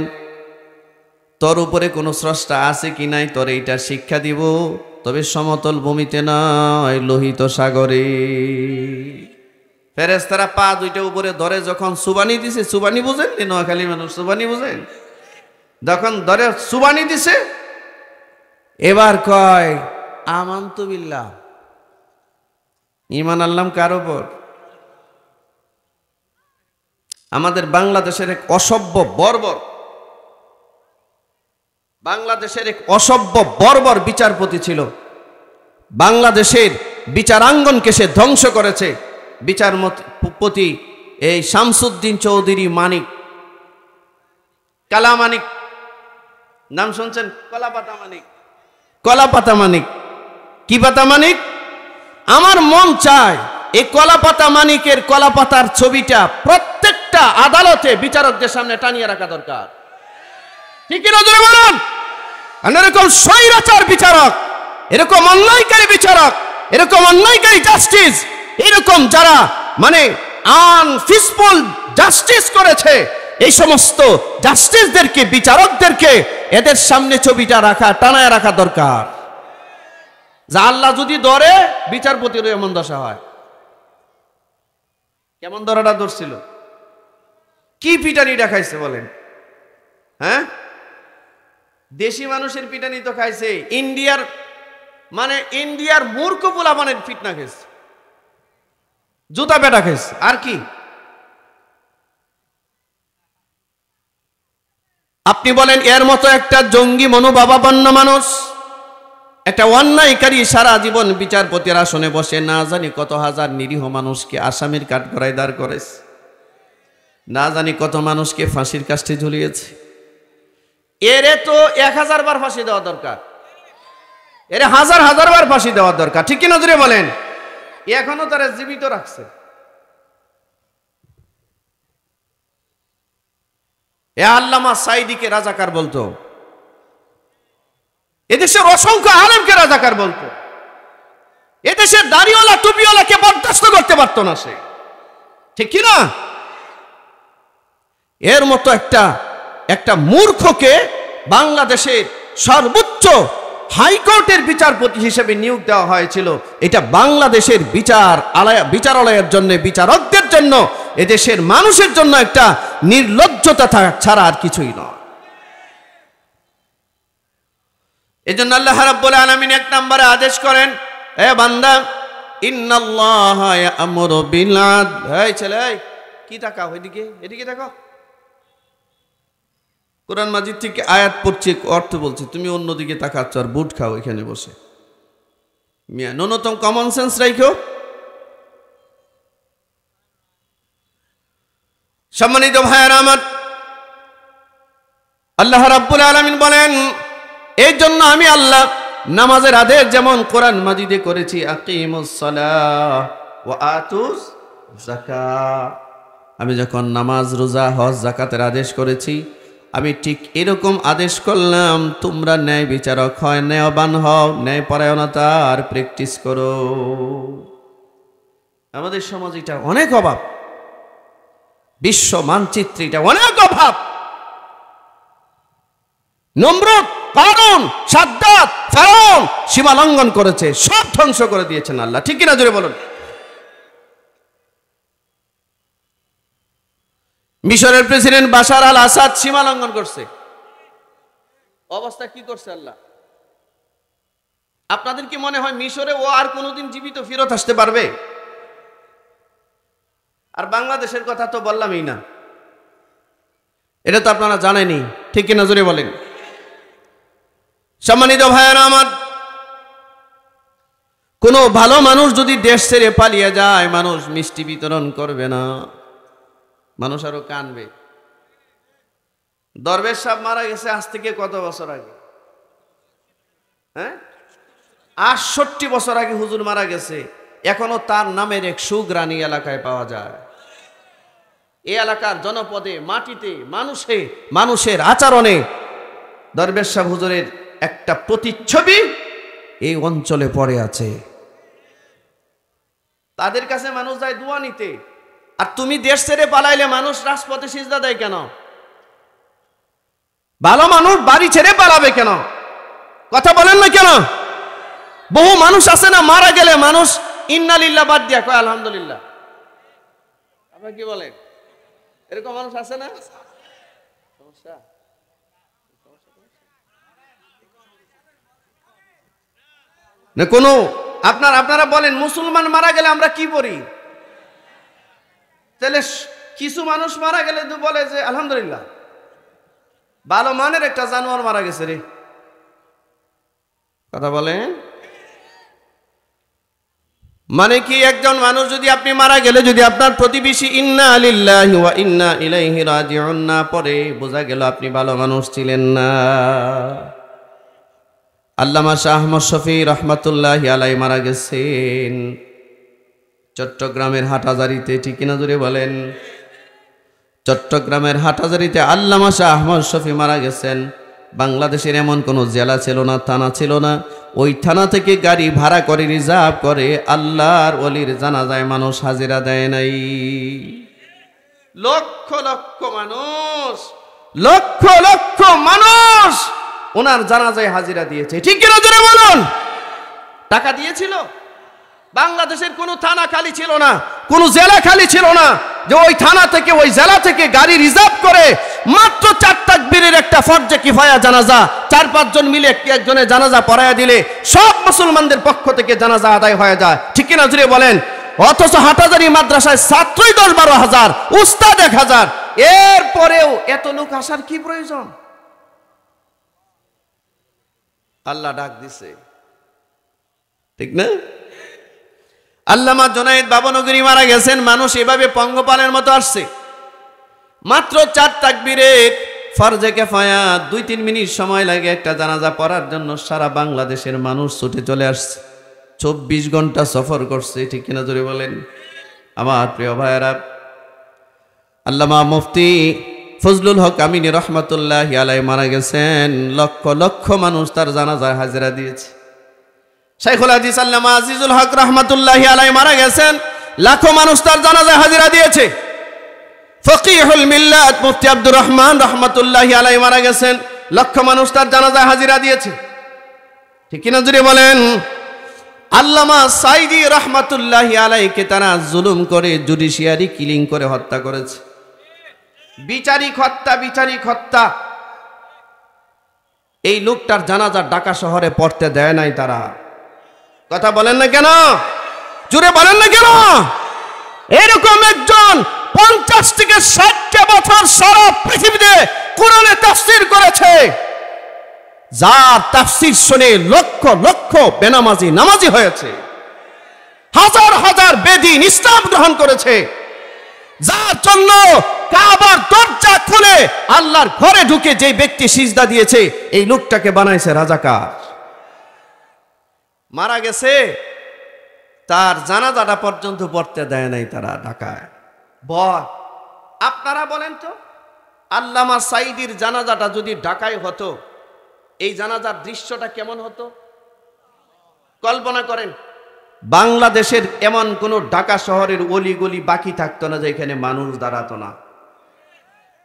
তোর উপরে কোনো স্রষ্টা আছে কি নাই তোর এইটা শিক্ষা দিব, তবে সমতল ভূমিতে নয়, লোহিত সাগরে। ফেরেশতারা পা দুইটা উপরে ধরে যখন সুবানি দিছে, সুবানি বুঝেন? নোয়াখালী মানুষ সুবানি বুঝেন? যখন ধরে সুবানি দিছে, এবার কয় আমানতু বিল্লাহ, ঈমান আনলাম কার উপর? আমাদের বাংলাদেশের এক অসভ্য বর্বর, বাংলাদেশের এক অসভ্য বর্বর বিচারপতি ছিল। বাংলাদেশের বিচারাঙ্গনকে সে ধ্বংস করেছে। বিচারপতি এই শামসুদ্দিন চৌধুরী মানিক, কালা মানিক, নাম শুনছেন? কলাপাতা মানিক, কলাপাতা মানিক। কি পাতা মানিক? আমার মন চায় এই কলাপাতা মানিকের কলাপাতার ছবিটা প্রত্যেকটা আদালতে বিচারকদের সামনে টানিয়ে রাখা দরকার। ঠিক না? জোরে বলুন। এরকম স্বৈরাচার বিচারক, এরকম অন্যায়কারী বিচারক, এরকম অন্যায়কারী জাস্টিস, এরকম যারা মানে আনপিসফুল জাস্টিস করেছে, এই সমস্ত জাস্টিসদেরকে, বিচারকদেরকে এদের সামনে ছবিটা রাখা, টানায় রাখা দরকার। যা আল্লাহ যদি ধরে বিচারপতির এমন দশা হয়। কেমন ধরাটা ধরছিল? কি পিটানি দেখাইছে বলেন? হ্যাঁ, দেশি মানুষের পিটানি তো খাইছে, ইন্ডিয়ার মূর্খ পোলাপানের ফিটনা খেয়েছে, জুতা পেটা খেয়েছে। আর কি? আপনি বলেন এর মতো একটা জঙ্গি মনোভাবাপন্ন মানুষ, একটা অন্যায়কারী সারা জীবন বিচারপতির আসনে বসে না জানি কত হাজার নিরীহ মানুষকে আসামির কাঠগড়ায় দাঁড় করেছে, না জানি কত মানুষকে ফাঁসির কাষ্ঠে ঝুলিয়েছে। এরে তো 1000 বার ফাঁসি দেওয়া দরকার। এর হাজার হাজার বার ফাঁসি দেওয়ার দরকার, ঠিক কিনা জুড়ে বলেন? এখনো তারা জীবিত রাখছে। এ আল্লামা সাইদিকে রাজাকার বলতো, এদেশের অসংখ্য আলেমকে রাজাকার বলতো, এদেশের দাড়িওয়ালা টুপিওয়ালাকে বরদাস্ত করতে পারতো না সে, ঠিক কিনা? এর মতো একটা মূর্খকে বাংলাদেশের সর্বোচ্চ হাইকোর্টের বিচারপতি হিসেবে নিয়োগ দেওয়া হয়েছিল। এটা বাংলাদেশের বিচারালয়ের জন্য, বিচারকদের জন্য, এদেশের মানুষের জন্য একটা নির্লজ্জতা ছাড়া আর কিছুই নয়। এজন্য আল্লাহ রাব্বুল আলামিন এক নম্বরে আদেশ করেন, এ বান্দা, ইন্নাল্লাহা ইয়া'মুরু বিল আদল। এই ছেলে, কি তাকাও এদিকে, এদিকে তাকাও। কোরআন মাজিদ থেকে আয়াত পড়ছি, অর্থ বলছি, তুমি অন্যদিকে তাকাচ্ছ আর বুট খাও এখানে বসে। মিয়া, ন্যূনতম কমন সেন্স রাখো। সম্মানিত ভাইয়েরা আমার, আল্লাহ রাব্বুল আলামিন বলেন, এই জন্য আমি আল্লাহ নামাজের আদেশ যেমন কোরআন মাজিদে করেছি, আকিমুস সালাহ ওয়া আতুজ যাকাত। আমি যখন নামাজ, রোজা, হজ, যাকাতের আদেশ করেছি, আমি ঠিক এরকম আদেশ করলাম, তোমরা ন্যায় বিচারক হয়, ন্যায়বান হও, ন্যায় পরায়ণতার প্র্যাকটিস করো। আমাদের সমাজ এটা অনেক অভাব, বিশ্ব মানচিত্রে এটা অনেক অভাব। নমরুদ, কারুন, সাদ্দাত, ফেরাউন সীমা লঙ্ঘন করেছে, সব ধ্বংস করে দিয়েছেন আল্লাহ, ঠিক কিনা জোরে বলুন? মিশরের প্রেসিডেন্ট বাশার আল আসাদ সীমা লঙ্ঘন করছে, অবস্থা কি করছে আল্লাহ? আপনাদের কি মনে হয় মিশরে ও আর কোনোদিন জীবিত ফেরত আসতে পারবে? আর বাংলাদেশের কথা তো বললামই না, এটা তো আপনারা জানেনই, ঠিক কিনা জোরে বলেন? সম্মানিত ভাইয়েরা আমার, কোন ভালো মানুষ যদি দেশ ছেড়ে পালিয়ে যায়, মানুষ মিষ্টি বিতরণ করবে না, মানুষ আরো কানবে। দরবেশ সাহেব মারা গেছে আজ থেকে কত বছর আগে? হ্যাঁ, ৬৮ বছর আগে হুজুর মারা গেছে। এখনো তার নামের এক সুগ্রাণী এলাকায় পাওয়া যায়। এই এলাকার জনপদে, মাটিতে, মানুষের আচরণে দরবেশ সাহেব হুজুরের একটা প্রতিচ্ছবি এই অঞ্চলে পড়ে আছে। তাদের কাছে মানুষ যায় দোয়া নিতে, আর তুমি দেশ ছেড়ে পালাইলে মানুষ রাজপথে সিজদা দেয় কেন? ভালো মানুষ বাড়ি ছেড়ে পালাবে কেন? কথা বলেন না কেন? বহু মানুষ আছে না, মারা গেলে মানুষ ইন্না লিল্লাহ বাদ দিয়া কয় আলহামদুলিল্লাহ। আপনারা কি বলেন? এরকম মানুষ আছে না? সমস্যা না কোনো? আপনারা বলেন, মুসলমান মারা গেলে আমরা কি করি? তাহলে কিছু মানুষ মারা গেলে তো বলে যে আলহামদুলিল্লাহ, ভালো মানের একটা জানোয়ার মারা গেছে রে। কথা বলেন? মানে কি, একজন মানুষ যদি আপনি মারা গেলে যদি আপনার প্রতিবেশী ইন্না লিল্লাহি ওয়া ইন্না ইলাইহি রাজিউন না পড়ে, বোঝা গেল আপনি ভালো মানুষ ছিলেন না। আল্লামা শাহ আহমদ শফী রহমাতুল্লাহি আলাইহি মারা গেছেন চট্টগ্রামের হাটহাজারীতে, ঠিক কিনা জোরে বলেন? চট্টগ্রামের হাটহাজারীতে আল্লামা শাহ আহমদ শফী মারা গেছেন। বাংলাদেশের এমন কোনো জেলা ছিল না, থানা ছিল না, ওই থানা থেকে গাড়ি ভাড়া করে, রিজার্ভ করে আল্লাহর ওলির জানাজায় মানুষ হাজিরা দেয় নাই। লক্ষ লক্ষ মানুষ, লক্ষ লক্ষ মানুষ ওনার জানাজায় হাজিরা দিয়েছে, ঠিক কিনা জোরে বলুন? টাকা দিয়েছিল? বাংলাদেশের কোনো থানা খালি ছিল না, কোনো জেলা খালি ছিল না যে ওই থানা থেকে, ওই জেলা থেকে গাড়ি রিজার্ভ করে মাত্র 4 তাকবীরের একটা ফরজে কিফায়া জানাজা 4-5 জন মিলে একজনের জানাজা পড়ায়া দিলে সব মুসলমানদের পক্ষ থেকে জানাজা আদায় হয়ে যায়, ঠিক কিনা জুড়ে বলেন? অথচ হাটহাজারী মাদ্রাসায় ছাত্রই 10-12 হাজার, উস্তাদ 1000, এরপরেও এত লোক আসার কি প্রয়োজন? আল্লাহ ডাক দিছে, ঠিক না? আল্লামা জুনায়েদ বাবনগরী মারা গেছেন, মানুষ এভাবে পঙ্গপালের মতো আসছে। মাত্র 4 তাকবীরে ফরজে কিফায়া 2-3 মিনিট সময় লাগে একটা জানাজা পড়ার জন্য। সারা বাংলাদেশের মানুষ ছুটে চলে আসছে, 24 ঘন্টা সফর করছে, ঠিক কিনা জোরে বলেন? আমার প্রিয় ভাইয়েরা, আল্লামা মুফতি ফজলুল হক আমিনী রহমাতুল্লাহি আলাইহি মারা গেছেন। লক্ষ লক্ষ মানুষ তার জানাজায় হাজিরা দিয়েছে। শাইখুল হাদিস আল্লামা আজিজুল হক রহমাতুল্লাহি আলাইহি মারা গেছেন, লাখো মানুষ তার জানাজায় হাজিরা দিয়েছে। ফকিহুল মিল্লাত মুফতি আব্দুর রহমান রহমাতুল্লাহি আলাইহি মারা গেছেন, লক্ষ মানুষ তার জানাজায় হাজিরা দিয়েছে, ঠিক কিনা জুড়ে বলেন? আল্লামা সাইদি রহমাতুল্লাহি আলাইহিকে তারা জুলুম করে, জুডিশিয়ারি কিলিং করে হত্যা করেছে। বিচারিক হত্যা। এই লোকটার জানাজা ঢাকা শহরে পড়তে দেয় নাই তারা। কথা বলেন না কেন? জুড়ে বলেন না কেন? এরকম একজন 50 থেকে 60 বছর সারা পৃথিবীতে কোরআনে তাফসীর করেছে, যার তাফসীর শুনে লক্ষ লক্ষ বেনামাজি নামাজি হয়েছে, হাজার হাজার বেদিন ইসলাম গ্রহণ করেছে, যার জন্য কাবার দরজা খুলে আল্লাহর ঘরে ঢুকে যে ব্যক্তি সিজদা দিয়েছে, এই লোকটাকে বানাইছে রাজাকার। মারা গেছে, তার জানাজাটা পর্যন্ত পড়তে দেয় নাই তারা ঢাকায়। আপনারা বলেন তো, আল্লামা সাইদির জানাজাটা যদি ঢাকায় হতো, এই জানাজার দৃশ্যটা কেমন হতো? কল্পনা করেন। বাংলাদেশের এমন কোন ঢাকা শহরের অলিগলি বাকি থাকতো না যেখানে মানুষ দাঁড়াতো না।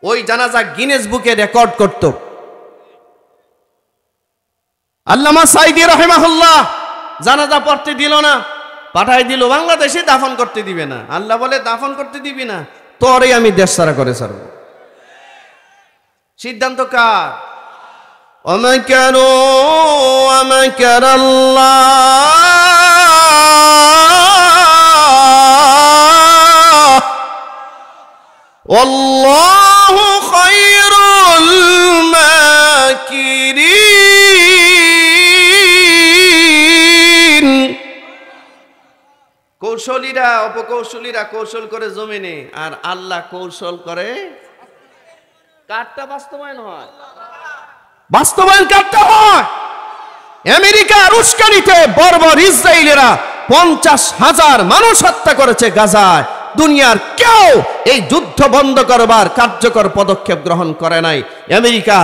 ওই জানাজা গিনেস বুকে রেকর্ড করত। আল্লামা সাইদি রাহিমাহুল্লাহ জানাজা পড়তে দিল না, পাঠাই দিল বাংলাদেশে, দাফন করতে দিবে না। আল্লাহ বলে, দাফন করতে দিবি না, তোরে আমি দেশ ছাড়া করে ছাড়ব। সিদ্ধান্ত কার? ওমাকারু ওমাকারাল্লাহ ওয়াল্লাহু খায়রুল মাকিরিন। কৌশলীরা অপকৌশলীরা কৌশল করে জমিনে, আর আল্লাহ কৌশল করে। কারটা বাস্তবায়ন হয়? বাস্তবায়ন কারটা হয়? আমেরিকার উস্কানিতে বর্বর ইসরায়েলিরা 50,000 মানুষ হত্যা করেছে গাজায়। দুনিয়ার কেউ এই যুদ্ধ বন্ধ করবার কার্যকর পদক্ষেপ গ্রহণ করে নাই। আমেরিকা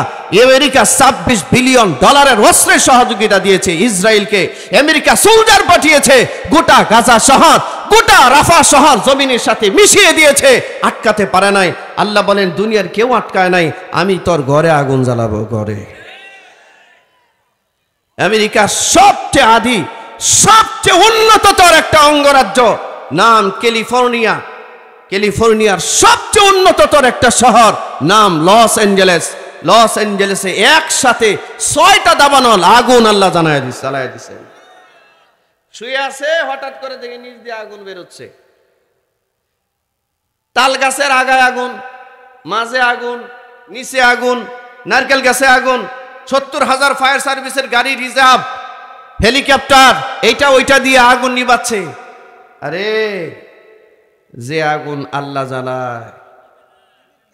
26 বিলিয়ন ডলারের অস্ত্রের সহযোগিতা দিয়েছে ইসরায়েলকে। আমেরিকা সোলজার পাঠিয়েছে, গোটা গাজা শহর, গোটা রাফা শহর জমিনের সাথে মিশিয়ে দিয়েছে, আটকাতে পারে নাই। আল্লাহ বলেন, দুনিয়ার কেউ আটকায় নাই, আমি তোর ঘরে আগুন জ্বালাবো। ঘরে আমেরিকা সবচেয়ে আদি, সবচেয়ে উন্নততর একটা অঙ্গরাজ্য, নাম ক্যালিফোর্নিয়া। ক্যালিফোর্নিয়ার সবচেয়ে উন্নততর একটা শহর, নাম লস অ্যাঞ্জেলেস। লস অ্যাঞ্জেলেসে একসাথে 6টা দাবানল আগুন আল্লাহ জ্বালায় দিছে। শুয়ে আছে, হঠাৎ করে দেখে নিচ দিয়ে আগুন বেরোচ্ছে। তাল গাছের আগায় আগুন, মাঝে আগুন, নিচে আগুন, নারকেল গাছে আগুন। 70,000 ফায়ার সার্ভিসের গাড়ি, রিজার্ভ, হেলিকপ্টার, এইটা ওইটা দিয়ে আগুন নিবাচ্ছে। আরে যে আগুন আল্লাহ জ্বালায়,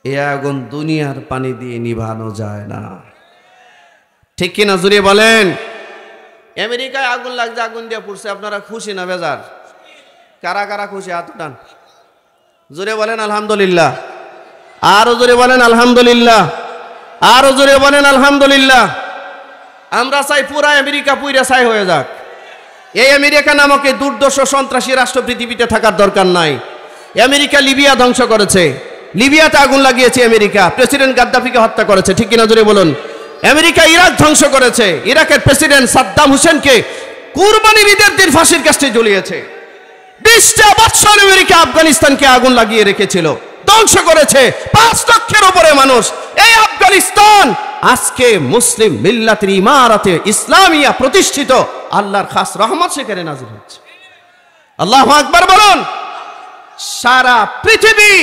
এ আগুন দুনিয়ার পানি দিয়ে নিভানো যায় না, ঠিক কিনা জুড়ে বলেন? আমেরিকায় আগুন লাগছে, আগুন দিয়ে পড়ছে, আপনারা খুশি না বেজার? কারা কারা খুশি? হাত উঠান, জোরে বলেন আলহামদুলিল্লাহ। আরো জোরে বলেন আলহামদুলিল্লাহ। আরো জোরে বলেন আলহামদুলিল্লাহ। আমরা চাই পুরা আমেরিকা পুইরা ছাই হয়ে যাক। এই আমেরিকা নামক এই দুর্দর্শ সন্ত্রাসী রাষ্ট্র পৃথিবীতে থাকার দরকার নাই। আমেরিকা লিবিয়া ধ্বংস করেছে, লিবিয়াতে আগুন লাগিয়েছে আমেরিকা, প্রেসিডেন্ট গাদ্দাফিকে হত্যা করেছে, ঠিক কিনা জোরে বলুন? আমেরিকা ইরাক ধ্বংস করেছে, ইরাকের প্রেসিডেন্ট সাদ্দাম হোসেনকে কুরবানির ঈদের দিন ফাঁসির কাস্টে ঝুলিয়েছে। 20টা বছর আমেরিকা আফগানিস্তানকে আগুন লাগিয়ে রেখেছিল, ধ্বংস করেছে 5 লক্ষের উপরে মানুষ। এই আফগানিস্তান আজকে মুসলিম মিল্লাতের ইমারতে ইসলামিয়া প্রতিষ্ঠিত, আল্লাহর খাস রহমত সেখানে নাযিল হচ্ছে। আল্লাহু আকবার বলুন। সারা পৃথিবী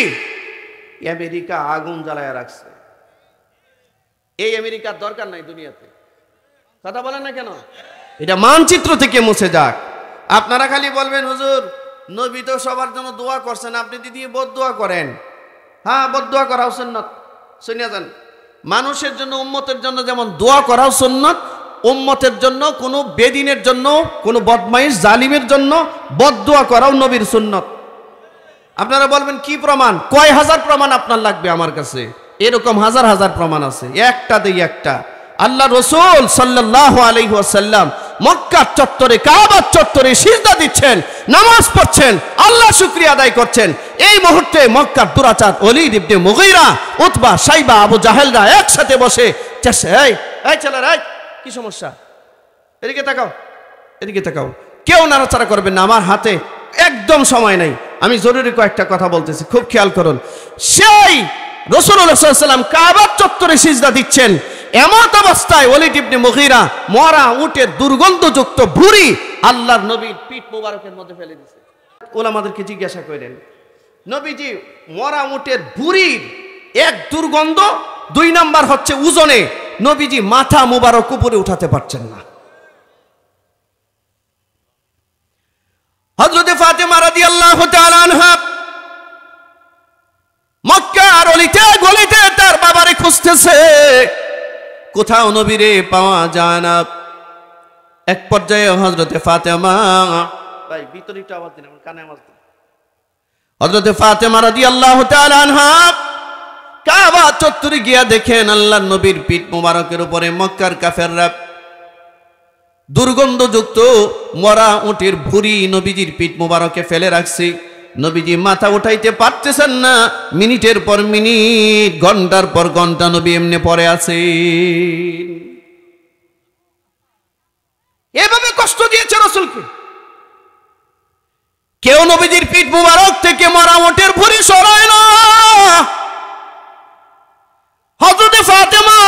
আমেরিকা আগুন জ্বালায় রাখছে। এই আমেরিকার দরকার নাই দুনিয়াতে। কথা বলেন না কেন? এটা মানচিত্র থেকে মুছে যাক। আপনারা খালি বলবেন, হুজুর নবী তো সবার জন্য দোয়া করছেন, আপনি দিদি বদদোয়া করেন। হ্যাঁ, বদদোয়া করা সুন্নাত, শুনিয়া যান। মানুষের জন্য উম্মতের জন্য যেমন দোয়া করাও সুন্নাত, উম্মতের জন্য কোনো বেদিনের জন্য কোনো বদমাইশ জালিমের জন্য বদদোয়া করাও নবীর সুন্নাত। আপনারা বলবেন কি প্রমাণ? কয় হাজার প্রমাণ আপনার লাগবে আমার কাছে? এরকম হাজার হাজার প্রমাণ আছে, একটা দেই একটা। আল্লাহ রাসূল সাল্লাল্লাহু আলাইহি ওয়াসাল্লাম মক্কার চত্বরে, কাবার চত্বরে সিজদা দিচ্ছেন, নামাজ পড়ছেন, আল্লাহ শুকরিয়া আদায় করছেন। এই মুহূর্তে মক্কার দুরাচার ওলীদ ইবনে মুগীরা, উতবা, শাইবা, আবু জাহেলরা একসাথে বসে এই ছেলেরা, কি সমস্যা? এদিকে তাকাও, এদিকে তাকাও। কেউ নাড়াচাড়া করবেন না, আমার হাতে একদম সময় নাই, আমি জরুরি কয়েকটা কথা বলতেছি, খুব খেয়াল করুন। সেই রাসূলুল্লাহ সাল্লাল্লাহু আলাইহি ওয়াসাল্লাম কাবার চত্বরে সিজদা দিচ্ছেন, এমত অবস্থায় ওলীদ ইবনে মুগীরা মরা উটের দুর্গন্ধযুক্ত ভুঁড়ি আল্লাহর নবীর পিঠ মোবারকের মধ্যে ফেলে দিয়েছে। ওলামাদেরকে জিজ্ঞাসা করেন, নবীজি মরা উটের ভুঁড়ির এক দুর্গন্ধ, দুই নাম্বার হচ্ছে ওজনে নবীজি মাথা মোবারক উপরে উঠাতে পারছেন না। হযরত ফাতেমা রাদিয়াল্লাহু তাআলা আনহা মক্কার অলিতে গলিতে তার বাবারে খুঁজতেছে, কোথাও নবীরে পাওয়া যায় না। এক পর্যায়ে হযরতে ফাতেমা, ভাই ভিতরে একটু আওয়াজ দিন, আমার কানে আওয়াজ দিন। হযরতে ফাতেমা রাদিয়াল্লাহু তাআলা আনহা কাবা চত্বরে গিয়া দেখেন আল্লাহর নবীর পিঠ মোবারকের উপরে মক্কার কাফেররা দুর্গন্ধযুক্ত মরা উটের ভুঁড়ি নবীজির পিঠ মোবারকে ফেলে রাখছে। নবীজি মাথা উঠাইতে পারতেছেন না, মিনিটের পর মিনিট, ঘন্টার পর ঘন্টা নবী এমনি পড়ে আছে। এভাবে কষ্ট দিয়েছে রাসূলকে। কেউ নবীজির পিঠ মোবারক থেকে মরা উটের ভুঁড়ি সরায় না। হযরত ফাতেমা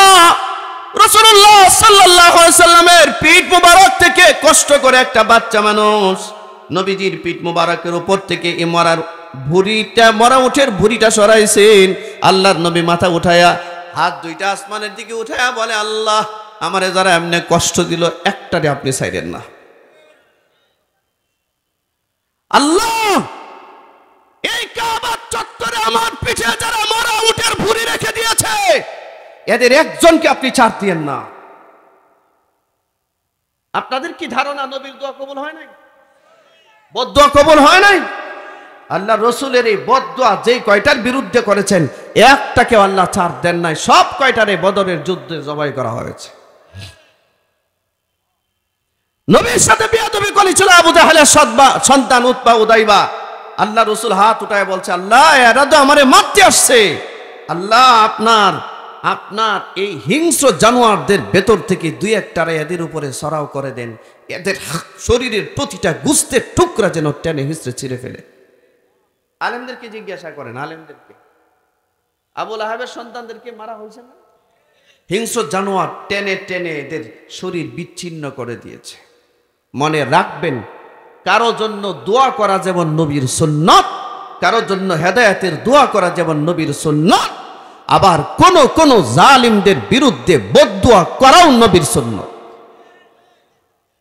রাসূলুল্লাহ সাল্লাল্লাহু আলাইহি ওয়াসাল্লামের পিঠ মোবারক থেকে কষ্ট করে একটা বাচ্চা মানুষ নবীজির পিঠ মোবারকের উপর থেকে এই মরার ভুঁড়িটা, মরা উটের ভুঁড়িটা সরাইছেন। আল্লাহর নবী মাথা উঠায়া, হাত দুইটা আসমানের দিকে উঠায়া বলে, আল্লাহ আমারে যারা এমনি কষ্ট দিল একটারে আপনি ছাইরেন না। আল্লাহ এই কাবার চত্বরে আমার পিঠে যারা মরা উটের ভুঁড়ি রেখে দিয়েছে, এদের একজনকে আপনি ছাড় দিয়েন না। আপনাদের কি ধারণা নবীর দোয়া কবুল হয় নাই? বদদোয়া কবুল হয় নাই? আল্লাহ রসুলের এই বদদোয়া যেই কয়টার বিরুদ্ধে করেছেন, একটাকে আল্লাহ ছাড় দেন নাই, সব কয়টারে বদরের যুদ্ধে জবাই করা হয়েছে। নবীর সাথে বেয়াদবি করেছিল আবু জাহেলের সন্তান উতবা, উদাইবা। আল্লাহ রসুল হাত উঠায় বলছে, আল্লাহ এরা তো আমারে মারতে আসছে, আল্লাহ আপনার এই হিংস্র জানোয়ারদের ভেতর থেকে দুই একটারে এদের উপরে সরাও করে দেন, এদের শরীরের প্রতিটা গুস্তের টুকরা যেন টেনে হিঁচড়ে ছিঁড়ে ফেলে। আলেমদেরকে জিজ্ঞাসা করেন, আলেমদেরকে, আবুল আহাবের সন্তানদেরকে মারা হয়েছে না? হিংস্র জানোয়ার টেনে টেনে এদের শরীর বিচ্ছিন্ন করে দিয়েছে। মনে রাখবেন, কারো জন্য দোয়া করা যেমন নবীর সুন্নাত, কারো জন্য হেদায়েতের দোয়া করা যেমন নবীর সুন্নাত, আবার কোন কোন জালিমদের বিরুদ্ধে বদদোয়া করাও নবীর সুন্নাত।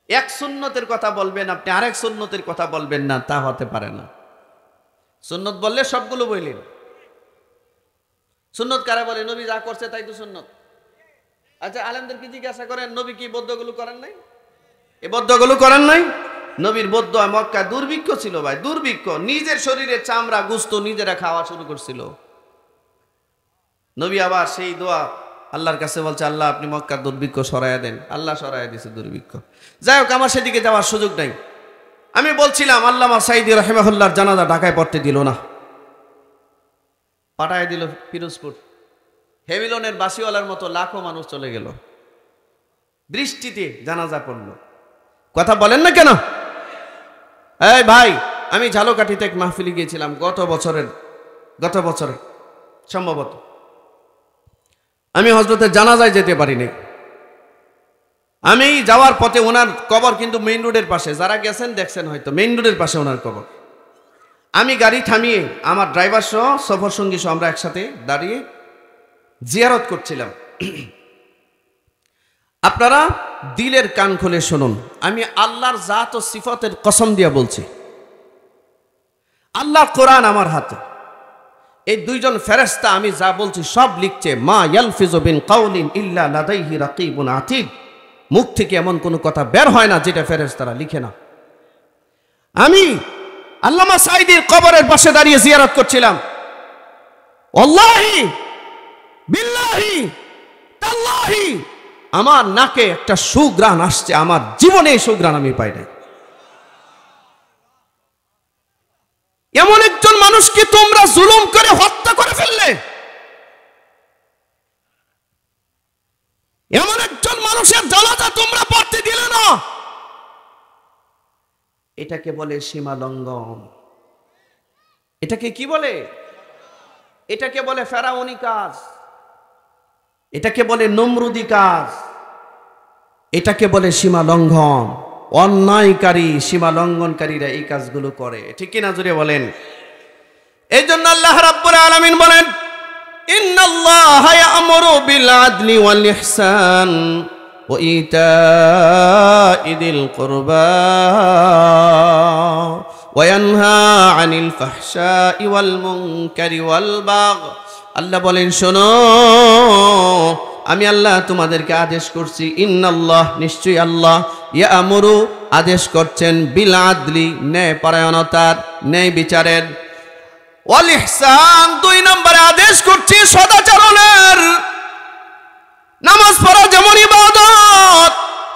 এক সুন্নতের কথা বলবেন আপনি, আরেক সুন্নতের কথা বলবেন না, তা হতে পারে না। সুন্নত বললে সবগুলো বললেন। সুন্নত কারা বলে? নবী যা করছে তাই তো সুন্নত। আচ্ছা, আলেমদেরকে জিজ্ঞাসা করেন, নবী কি বদগুলো করেন নাই? এই বদগুলো করেন নাই? নবীর বদদোয়া মক্কা দুর্ভিক্ষ ছিল ভাই, দুর্ভিক্ষ। নিজের শরীরের চামড়া গুস্ত নিজেরা খাওয়া শুরু করছিল। নবী আবার সেই দোয়া আল্লাহর কাছে বলছে, আল্লাহ আপনি মক্কার দুর্ভিক্ষ সরাইয়া দেন। আল্লাহ সরাইয়া দিয়েছে দুর্ভিক্ষ। যাই হোক, আমার সেদিকে যাওয়ার সুযোগ নাই। আমি বলছিলাম, আল্লামা সাঈদী রাহিমাহুল্লাহর জানাজা ঢাকায় পড়তে দিল না, পাঠায় দিল পিরোজপুর। হেমিলনের বাসিওয়ালার মতো লাখো মানুষ চলে গেল, বৃষ্টিতে জানাজা পড়ল। কথা বলেন না কেন? এই ভাই, আমি ঝালকাঠিতে এক মাহফিলে গিয়েছিলাম গত বছর সম্ভবত। আমি হযরতের জানাজায় যেতে পারিনি। আমি যাওয়ার পথে ওনার কবর কিন্তু মেইন রোডের পাশে, যারা গেছেন দেখছেন হয়তো, মেইন রোডের পাশে ওনার কবর। আমি গাড়ি থামিয়ে আমার ড্রাইভার সহ, সফর সঙ্গী সহ আমরা একসাথে দাঁড়িয়ে জিয়ারত করছিলাম। আপনারা দিলের কান খুলে শুনুন, আমি আল্লাহর জাত ও সিফাতের কসম দিয়া বলছি, আল্লাহর কোরআন আমার হাতে, এই দুইজন ফেরেশতা আমি যা বলছি সব লিখছে। মা ইয়ালফিজু বিন কাউলিন ইল্লা লাদাইহি রাকিবুন আতীদ, মুখ থেকে এমন কোনো কথা বের হয় না যেটা ফেরেশতারা লিখে না। আমি আল্লামা সাঈদীর কবরের পাশে দাঁড়িয়ে জিয়ারত করছিলাম। আল্লাহি বিল্লাহি তাল্লাহি আমার নাকে একটা সুঘ্রাণ আসছে, আমার জীবনে এই সুঘ্রাণ আমি পাই নাই। এমন একজন মানুষকে তোমরা জুলুম করে হত্যা করে ফেললে, এমন একজন মানুষের জানাজা তোমরা পড়তে দিলে না। এটাকে বলে সীমা লঙ্ঘন। এটাকে কি বলে? এটাকে বলে ফেরাউনি কাজ, এটাকে বলে নমরুদি কাজ, এটাকে বলে সীমা লঙ্ঘন। অন্যায়কারী সীমা লঙ্ঘনকারীরা এই কাজগুলো করে, ঠিক কিনা জোরে বলেন। এই জন্য আল্লাহ রাব্বুল আলামিন বলেন, ইন্নাল্লাহা ইয়া'মুরু বিল আদলি ওয়াল ইহসান ওয়া ইতা'i যিল কুরবা ওয়া ইয়ানহা আনিল ফাহশা'i ওয়াল মুনকারি ওয়াল বাগয়। আল্লাহ বলেন, শোনো, আমি আল্লাহ তোমাদেরকে আদেশ করছি, ইন্নাল্লাহ নিশ্চয়ই আল্লাহ, ইয়া'মুরু আদেশ করছেন, বিল আদলি ন্যায় পরায়ণতার, ন্যায় বিচারের, ওয়াল ইহসান দুই নম্বরে আদেশ করছি সদাচরণের। নামাজ পড়া যেমন ইবাদত,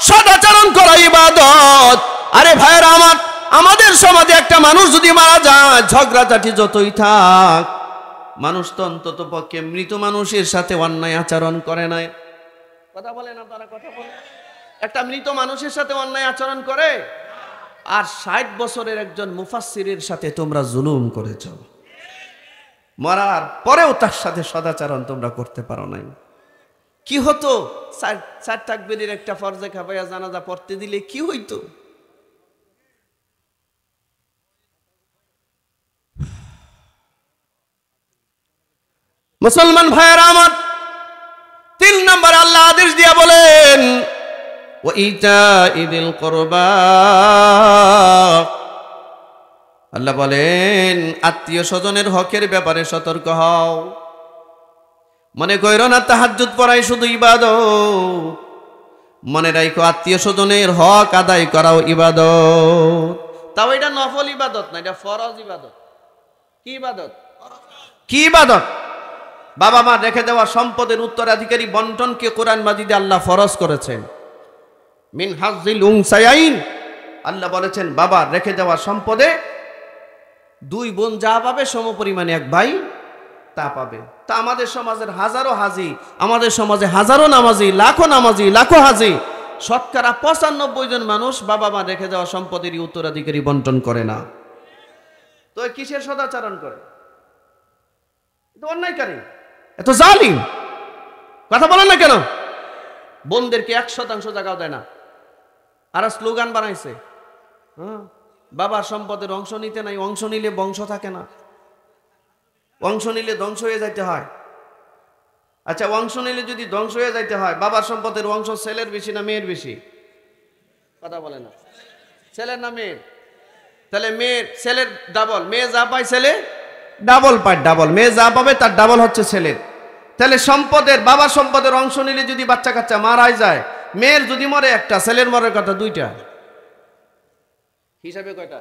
সদাচরণ করা ইবাদত। আরে ভাইরা আমার, আমাদের সমাজে একটা মানুষ যদি মারা যায়, ঝগড়াঝাটি যতই থাক, মানুষ তো অন্তত পক্ষে মৃত মানুষের সাথে অন্যায় আচরণ করে না। কথা বলেন আপনারা, কথা বলেন। একটা মৃত মানুষের সাথে অন্যায় আচরণ করে? আর 60 বছরের একজন মুফাসসিরের সাথে তোমরা জুলুম করেছ, মরার পরেও তার সাথে সদাচরণ তোমরা করতে পারো নাই। কি হতো? 4 তাকবীরের একটা ফরজে কিফায়া জানাজা পড়তে দিলে কি হইতো? মুসলমান ভাইয়েরা আমার, 3 নম্বর আল্লাহ আদেশ দিয়া বলেন, ওয়া ইতা'i যিল কুরবা। আল্লাহ বলেন, আত্মীয় স্বজনের হকের ব্যাপারে সতর্ক হও। মনে কইরো না তাহাজ্জুদ পড়াই শুধু ইবাদত। মনে রাখো, আত্মীয় স্বজনের হক আদায় করাও ইবাদত। তাও এটা নফল ইবাদত না, এটা ফরজ ইবাদত। কি ইবাদত? কি ইবাদত? বাবা মা রেখে দেওয়া সম্পদের উত্তরাধিকারী বন্টনকে কোরআন মাজিদে আল্লাহ ফরজ করেছেন। মিন হাজ্জিল উনসায়াইন, আল্লাহ বলেছেন বাবা রেখে দেওয়া সম্পদে 2 বোন যা পাবে সমপরিমাণে 1 ভাই তা পাবে। তা আমাদের সমাজের হাজারো হাজি, আমাদের সমাজে হাজারো নামাজি, লাখো হাজি, শতকরা 95 জন মানুষ বাবা মা রেখে দেওয়া সম্পদেরই উত্তরাধিকারী বন্টন করে না। তো কিসের সদাচরণ করে? এটা অন্যায়কারী, এত জালিম। কথা বলেন না কেন? বোনদেরকে 1% জায়গাও দেয় না। আর স্লোগান বানাইছে, বাবার সম্পদের অংশ নিতে নাই, অংশ নিলে বংশ থাকে না, অংশ নিলে ধ্বংস হয়ে যাইতে হয়। আচ্ছা, অংশ নিলে যদি ধ্বংস হয়ে যাইতে হয়, বাবার সম্পদের অংশ ছেলের বেশি না মেয়ের বেশি? কথা বলে না, ছেলের না মেয়ের? তাহলে ছেলের ডাবল, মেয়ে যা পায় ছেলে ডাবল পায়, ডাবল। মেয়ে যা পাবে তার ডাবল হচ্ছে ছেলের। তাহলে সম্পদের, বাবার সম্পদের অংশ নিলে যদি বাচ্চা কাচ্চা মারাই যায়, মেয়ের যদি মরে একটা, ছেলের মরে কটা? 2টা। হিসাবে কয়টা?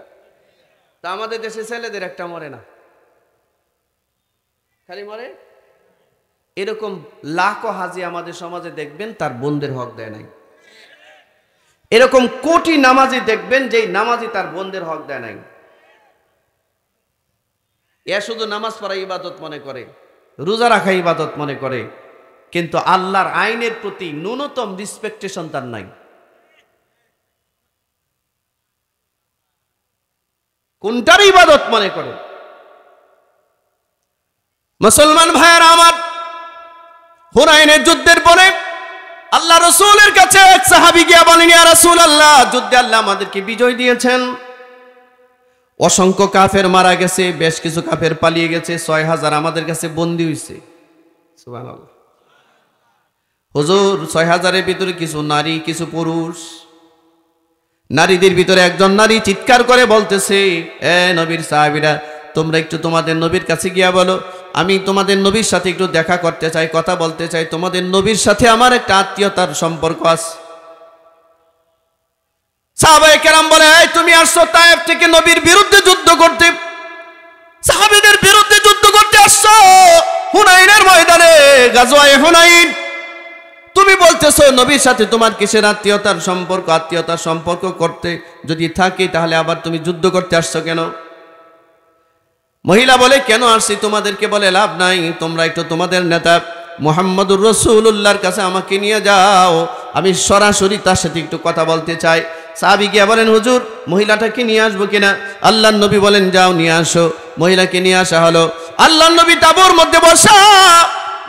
তা আমাদের দেশে ছেলেদের একটা মরে না, খালি মরে। এরকম লাখো হাজি আমাদের সমাজে দেখবেন তার বোনদের হক দেয় নাই। এরকম কোটি নামাজি দেখবেন যেই নামাজি তার বোনদের হক দেয় নাই। এ শুধু নামাজ পড়া ইবাদত মনে করে, রোজা রাখা ইবাদত মনে করে, কিন্তু আল্লাহর আইনের প্রতি ন্যূনতম রিসপেক্টেশন তার নাই। কোনটার ইবাদত মনে করে? মুসলমান ভাইয়েরা আমার, হুনাইনের যুদ্ধের পরে আল্লাহ রাসূলের কাছে এক সাহাবী গিয়া বলেন, ইয়া রাসূলুল্লাহ, যুদ্ধে আল্লাহ আমাদেরকে বিজয় দিয়েছেন, অসংখ্য কাফের মারা গেছে, বেশ কিছু কাফের পালিয়ে গেছে, 6000 আমাদের কাছে বন্দী হইছে। সুবহানাল্লাহ। হুজুর, 6000-এর ভিতরে কিছু নারী, কিছু পুরুষ। নারীদের ভিতরে একজন নারী চিৎকার করে বলতেছে, এ নবীর সাহাবীরা, তোমরা একটু তোমাদের নবীর কাছে গিয়া বলো, আমি তোমাদের নবীর সাথে একটু দেখা করতে চাই, কথা বলতে চাই, তোমাদের নবীর সাথে আমার একটা আত্মীয়তার সম্পর্ক আছে। সাহাবায়ে কেরাম বলে, এই তুমি আসছো তায়েফ থেকে নবীর বিরুদ্ধে যুদ্ধ করতে, সাহাবীদের বিরুদ্ধে যুদ্ধ করতে আসছো হুনাইনের ময়দানে, গাজওয়ায়ে হুনাইন। তুমি বলতেছো নবীর সাথে তোমার কিসের আত্মীয়তার সম্পর্ক? আত্মীয়তার সম্পর্ক করতে যদি থাকে তাহলে আবার তুমি যুদ্ধ করতে আসছো কেন? মহিলা বলে, কেন আসছি তোমাদেরকে বলে লাভ নাই, তোমরা একটু তোমাদের নেতা মুহাম্মদুর রাসূলুল্লাহর কাছে আমাকে নিয়ে যাও, আমি সরাসরি তার সাথে একটু কথা বলতে চাই। সাহাবী গিয়া বলেন, হুজুর মহিলাটাকে নিয়ে আসবো কিনা? আল্লাহর নবী বলেন, যাও নিয়ে আসো। মহিলাকে নিয়ে আসা হলো। আল্লাহর নবী তাঁবুর মধ্যে বসা,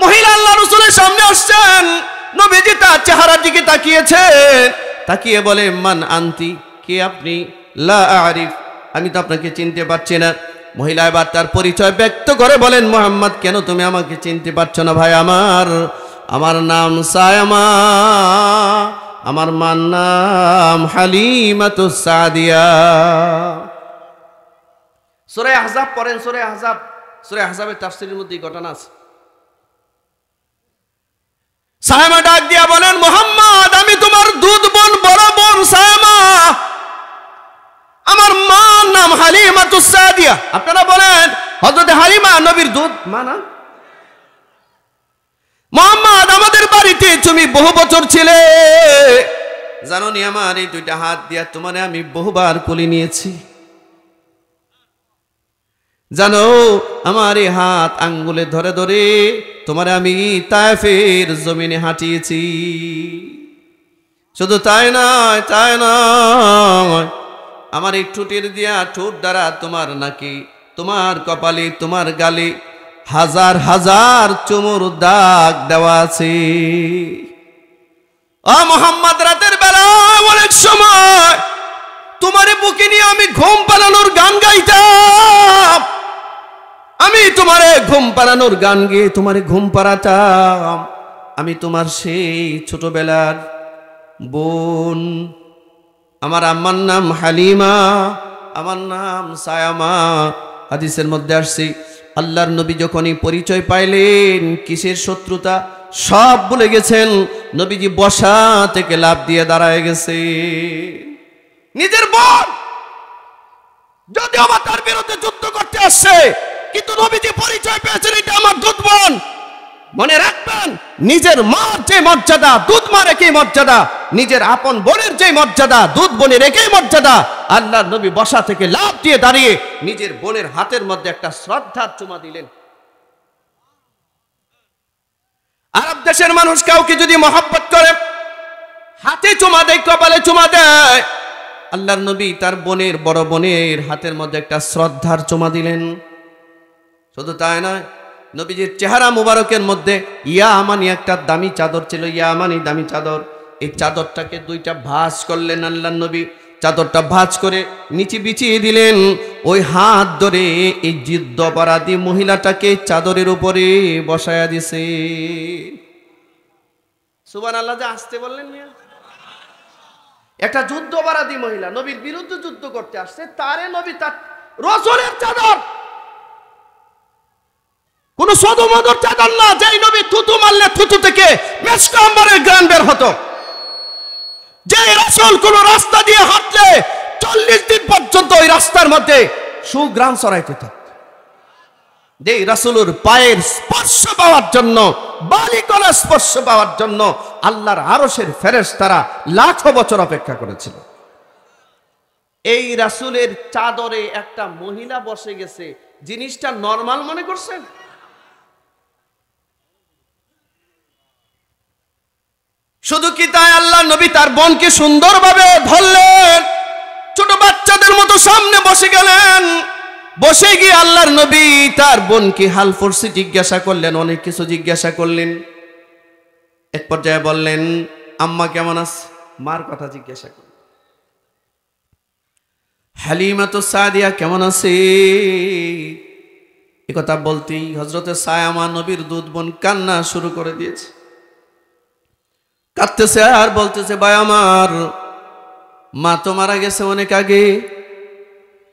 মহিলা আল্লাহ রাসূলের সামনে আসছেন। নবীজি তার চেহারার দিকে তাকিয়েছেন, তাকিয়ে বলে, মান আনতি, কে আপনি? লা আরিফ, আমি তো আপনাকে চিনতে পারছি না। মহিলা এবার তার পরিচয় ব্যক্ত করে বলেন, মুহাম্মদ কেন তুমি আমাকে চিনতে পারছো না? ভাই আমার নাম সায়মা, আমার মার নাম হালিমাতুস সাদিয়া। সূরা আহজাব পড়েন, সূরা আহজাবের তাফসীরের মধ্যে এই ঘটনা আছে। সায়মা ডাক দিয়া বলেন, মুহাম্মদ আমি তোমার দুধ বোন, বড় বোন সায়মা, আমার মার নাম হালিমাতুস সাদিয়া। আপনারা বলেন হযরত হালিমা নবীর দুধ মা না? মুহাম্মদ আমাদের বাড়িতে তুমি বহু বছর ছিলে, জানো নি আমার এই দুইটা হাত দিয়া তোমারে আমি বহুবার কোলে নিয়েছি। জানো আমার এই হাত আঙ্গুলে ধরে ধরে তোমারে আমি তায়েফের জমিনে হাঁটিয়েছি। শুধু তাই নয়, আমার এই ঠোঁটের দিয়া ঠোঁট দ্বারা তোমার নাকি, তোমার কপালে, তোমার গালে হাজার হাজার চুমুর দাগ দেওয়া আছে। মুহাম্মদ রাতের বেলা অনেক সময় তোমারে বুকে নিয়ে আমি ঘুম পাড়ানোর গান গাইতাম, আমি তোমারে ঘুম পাড়ানোর গান গেয়ে তোমারে ঘুম পাড়াতাম। আমি তোমার সেই ছোটবেলার বোন। আমার আম্মার নাম হালিমা, আমার নাম সায়ামা। হাদিসের মধ্যে আসছে, আল্লাহর নবী যখনই পরিচয় পাইলেন, কিসের শত্রুতা সব ভুলে গেছেন। নবীজি বসা থেকে লাফ দিয়ে দাঁড়ায় গেছে। নিজের বোন যদি আবার তার বিরুদ্ধে যুদ্ধ করতে আসছে, কিন্তু নবীজি পরিচয় পেয়েছেন এটা আমার দুধ বোন। মনে রাখবেন, নিজের মার যে মর্যাদা দুধ মার একই মর্যাদা, নিজের আপন বোনের যে মর্যাদা দুধ বোনের একই মর্যাদা। আল্লাহর নবী বসা থেকে লাফ দিয়ে দাঁড়িয়ে নিজের বোনের হাতের মধ্যে একটা শ্রদ্ধার চুমা দিলেন। আরব দেশের মানুষ কাউকে যদি মহব্বত করে হাতে চুমা দেয়, কপালে চুমা দেয়। আল্লাহর নবী তার বোনের, বড় বোনের হাতের মধ্যে একটা শ্রদ্ধার চুমা দিলেন। শুধু তাই নয়, নবীজির চেহারা মুবারকের মধ্যে ইয়ামানি একটা দামি চাদর ছিল, ইয়ামানি দামি চাদর। এই চাদরটাকে দুইটা ভাঁজ করলেন আল্লাহর নবী, চাদরটা ভাঁজ করে নিচে বিছিয়ে দিলেন। ওই হাত ধরে এই যুদ্ধ অপরাধী মহিলাটাকে চাদরের উপরে বসায়া দিছে। সুবহানাল্লাহ, যে আসতে বললেন মিয়া। একটা যুদ্ধ অপরাধী মহিলা নবীর বিরুদ্ধে যুদ্ধ করতে আসছে, তারে নবী তার রাসূলের চাদর, কোন সদমদর চাদর না, যেই নবী থুতু মারলে থুতু থেকে মেশক আম্বরের গ্রান বের হতো, যে রাসূল কোন রাস্তা দিয়ে হাঁটলে 40 দিন পর্যন্ত ওই রাস্তার মধ্যে সুগ্রাম ছড়াইতে থাকত। যে রাসূলের পায়ের স্পর্শ পাওয়ার জন্য, বালিকণা স্পর্শ পাওয়ার জন্য আল্লাহর আরশের ফেরেশতারা লাখো বছর অপেক্ষা করেছিল। এই রাসূলের চাদরে একটা মহিলা বসে গেছে, জিনিসটা নরমাল মনে করছেন? শুধু কি তাই, আল্লাহ নবী তার বোনকে সুন্দরভাবে ধরলেন, ছোট বাচ্চাদের মতো সামনে বসে গেলেন। বসে গিয়ে আল্লাহর নবী তার বোনকে হাল ফরসি জিজ্ঞাসা করলেন, অনেক কিছু জিজ্ঞাসা করলেন। এক পর্যায়ে বললেন, আম্মা কেমন আছে? মার কথা জিজ্ঞাসা করলেন। হালিমাতুস সাদিয়া কেমন আছে? এ কথা বলতেই হযরতে সায়ামা নবীর দুধ বোন কান্না শুরু করে দিয়েছে। কাঁদতেছে আর বলতেছে, ভাই আমার মা তো মারা গেছে অনেক আগে,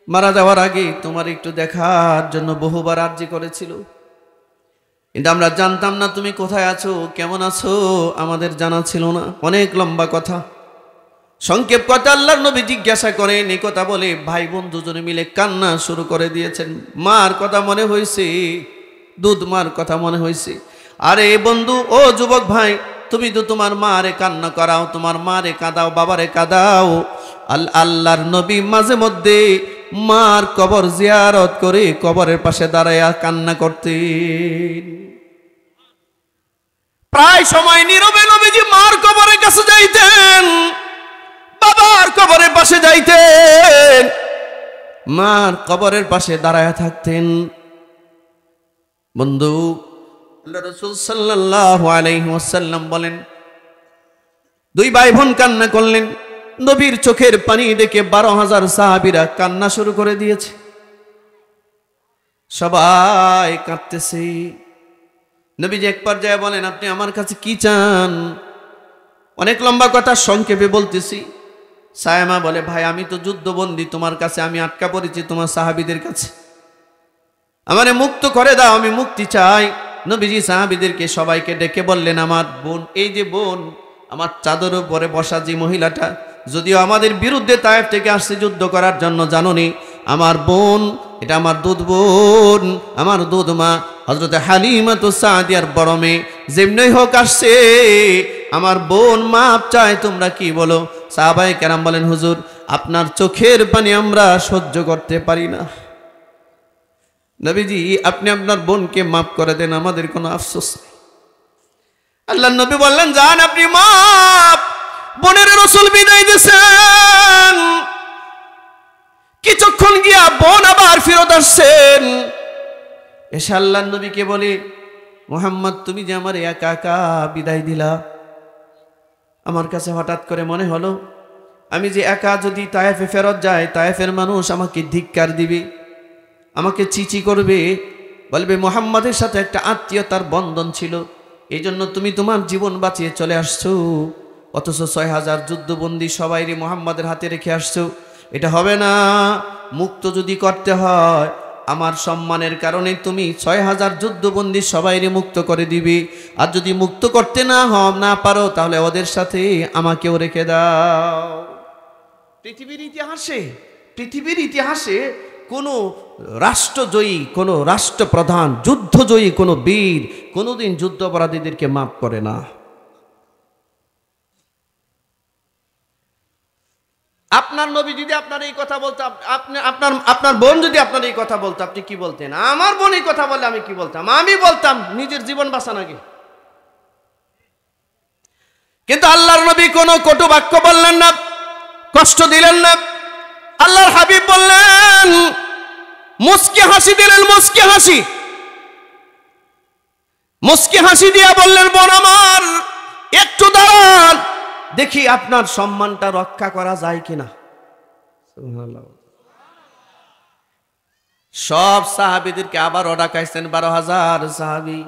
মারা যাওয়ার আগে তোমার একটু দেখার জন্য বহুবার আরজি করেছিল, কিন্তু আমরা জানতাম না তুমি কোথায় আছো, কেমন আছো, আমাদের জানা ছিল না। অনেক লম্বা কথা, সংক্ষেপ কথা। আল্লাহর নবী জিজ্ঞাসা করেন, এই কথা বলে ভাই বোন দুজনে মিলে কান্না শুরু করে দিয়েছেন। মার কথা মনে হয়েছে, দুধ মার কথা মনে হয়েছে। আরে বন্ধু, ও যুবক ভাই, তুমি তো তোমার মারে কান্না করাও, তোমার মারে কাঁদাও, বাবারে কাঁদাও। আল্লাহর নবী মাঝে মধ্যে মার কবর জিয়ারত করে কবরের পাশে দাঁড়ায়া কান্না করতেন। প্রায় সময় নীরবে নবীজি মার কবরের কাছে যাইতেন, বাবার কবরের পাশে যাইতেন, মার কবরের পাশে দাঁড়ায়া থাকতেন। বন্ধু, আল্লাহ রাসূল সাল্লাল্লাহু আলাইহি ওয়াসাল্লাম বলেন, দুই ভাই বোন কান্না করলেন। নবীর চোখের পানি দেখে 12,000 সাহাবীরা কান্না শুরু করে দিয়েছে। সবাই কাঁদতেছে। নবীজি এক পর্যায়ে বলেন, আপনি আমার কাছে কি চান? অনেক লম্বা কথা, সংক্ষেপে বলতেছি। সায়মা বলে, ভাই আমি তো যুদ্ধবন্দী, তোমার কাছে আমি আটকা পড়েছি, তোমার সাহাবীদের কাছে আমারে মুক্ত করে দাও, আমি মুক্তি চাই। নবীজি সাহাবীদেরকে সবাইকে ডেকে বললেন, আমার বোন, এই যে বোন, আমার চাদর উপরে বসা যে মহিলাটা, যদিও আমাদের বিরুদ্ধে তায়েফ থেকে আসছে যুদ্ধ করার জন্য, জানোনি, আমার বোন, এটা আমার দুধ বোন, আমার দুধ মা হযরতে হালিমাতুস সাদিয়ার বড় মেয়ে, যেমনই হোক আসছে, আমার বোন মাপ চায়, তোমরা কি বলো? সাহাবায়ে কেরাম বলেন, হুজুর, আপনার চোখের পানি আমরা সহ্য করতে পারি না। নবীজি, আপনি আপনার বোনকে মাফ করে দেন, আমাদের কোনো আফসোস নেই। আল্লাহর নবী বললেন, যান আপনি মাফ। বোনের রাসূল বিদায় দিয়েছেন। কিছুক্ষণ গিয়া বোন আবার ফেরত আসছেন। এসে আল্লাহর নবীকে বলে, মুহাম্মদ, তুমি যে আমার একা একা বিদায় দিলা, আমার কাছে হঠাৎ করে মনে হলো, আমি যে একা যদি তায়েফে ফেরত যাই, তায়েফের মানুষ আমাকে ধিক্কার দিবে, আমাকে চিচি করবে, বলবে মুহাম্মাদের সাথে একটা আত্মীয়তার বন্ধন ছিল, এই জন্য তুমি তোমার জীবন বাঁচিয়ে চলে আসছো, অথচ 6,000 যুদ্ধবন্দী সবাইরে মুহাম্মাদের হাতে রেখে আসছো। এটা হবে না। মুক্ত যদি করতে হয়, আমার সম্মানের কারণে তুমি 6,000 যুদ্ধবন্দী সবাইরে মুক্ত করে দিবে, আর যদি মুক্ত করতে না পারো, তাহলে ওদের সাথে আমাকেও রেখে দাও। পৃথিবীর ইতিহাসে কোনো রাষ্ট্রজয়ী, কোনো রাষ্ট্রপ্রধান, যুদ্ধজয়ী কোনো বীর কোনোদিন যুদ্ধাপরাধীদেরকে মাফ করে না। আপনার নবী যদি আপনার এই কথা বলতো, আপনার বোন যদি আপনার এই কথা বলতো, আপনি কি বলতেন? আমার বোন এই কথা বললে আমি কি বলতাম? আমি বলতাম, নিজের জীবন বাঁচান আগে। কিন্তু আল্লাহর নবী কোনো কটু বাক্য বললেন না, কষ্ট দিলেন না। আল্লাহর হাবিব বললেন, মুস্কি হাসি দিলেন, মুস্কি হাসি দিয়া বললেন, বোন আমার, একটু দাঁড়ান, দেখি আপনার সম্মানটা রক্ষা করা যায় কিনা। সুবহানাল্লাহ। সব সাহাবীদেরকে আবারও ডাকাইছেন, 12,000 সাহাবী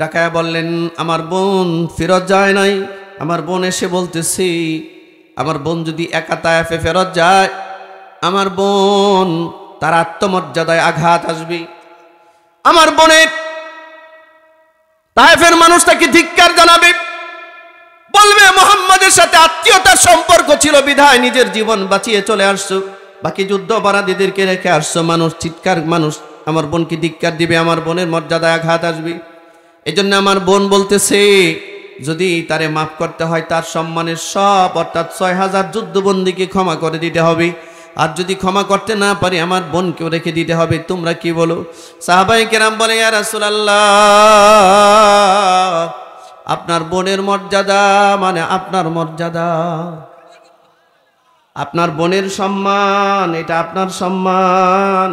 ডাকায় বললেন, আমার বোন ফেরত যায় নাই। আমার বোন এসে বলতেছি, আমার বোন যদি একা তায়েফে ফেরত যায়, আমার বোন তার আত্মমর্যাদায় আঘাত আসবে। আমার বোনের তায়েফের মানুষ তাকে ধিক্কার জানাবে, বলবে মুহাম্মাদের সাথে আত্মীয়তার সম্পর্ক ছিল বিধায় নিজের জীবন বাঁচিয়ে চলে আসছো, বাকি যুদ্ধ অপরাধীদেরকে রেখে আসছো। মানুষ আমার বোনকে ধিক্কার দিবে, আমার বোনের মর্যাদায় আঘাত আসবে। এজন্য আমার বোন বলতেছে, যদি তারে মাফ করতে হয়, তার সম্মানের সব, অর্থাৎ 6,000 যুদ্ধবন্দীকে ক্ষমা করে দিতে হবে, আর যদি ক্ষমা করতে না পারি, আমার বোনকেও রেখে দিতে হবে। তোমরা কি বলো? সাহাবায়ে কেরাম বলে, ইয়া রাসূলুল্লাহ, আপনার বোনের মর্যাদা মানে আপনার মর্যাদা, আপনার বোনের সম্মান, এটা আপনার সম্মান।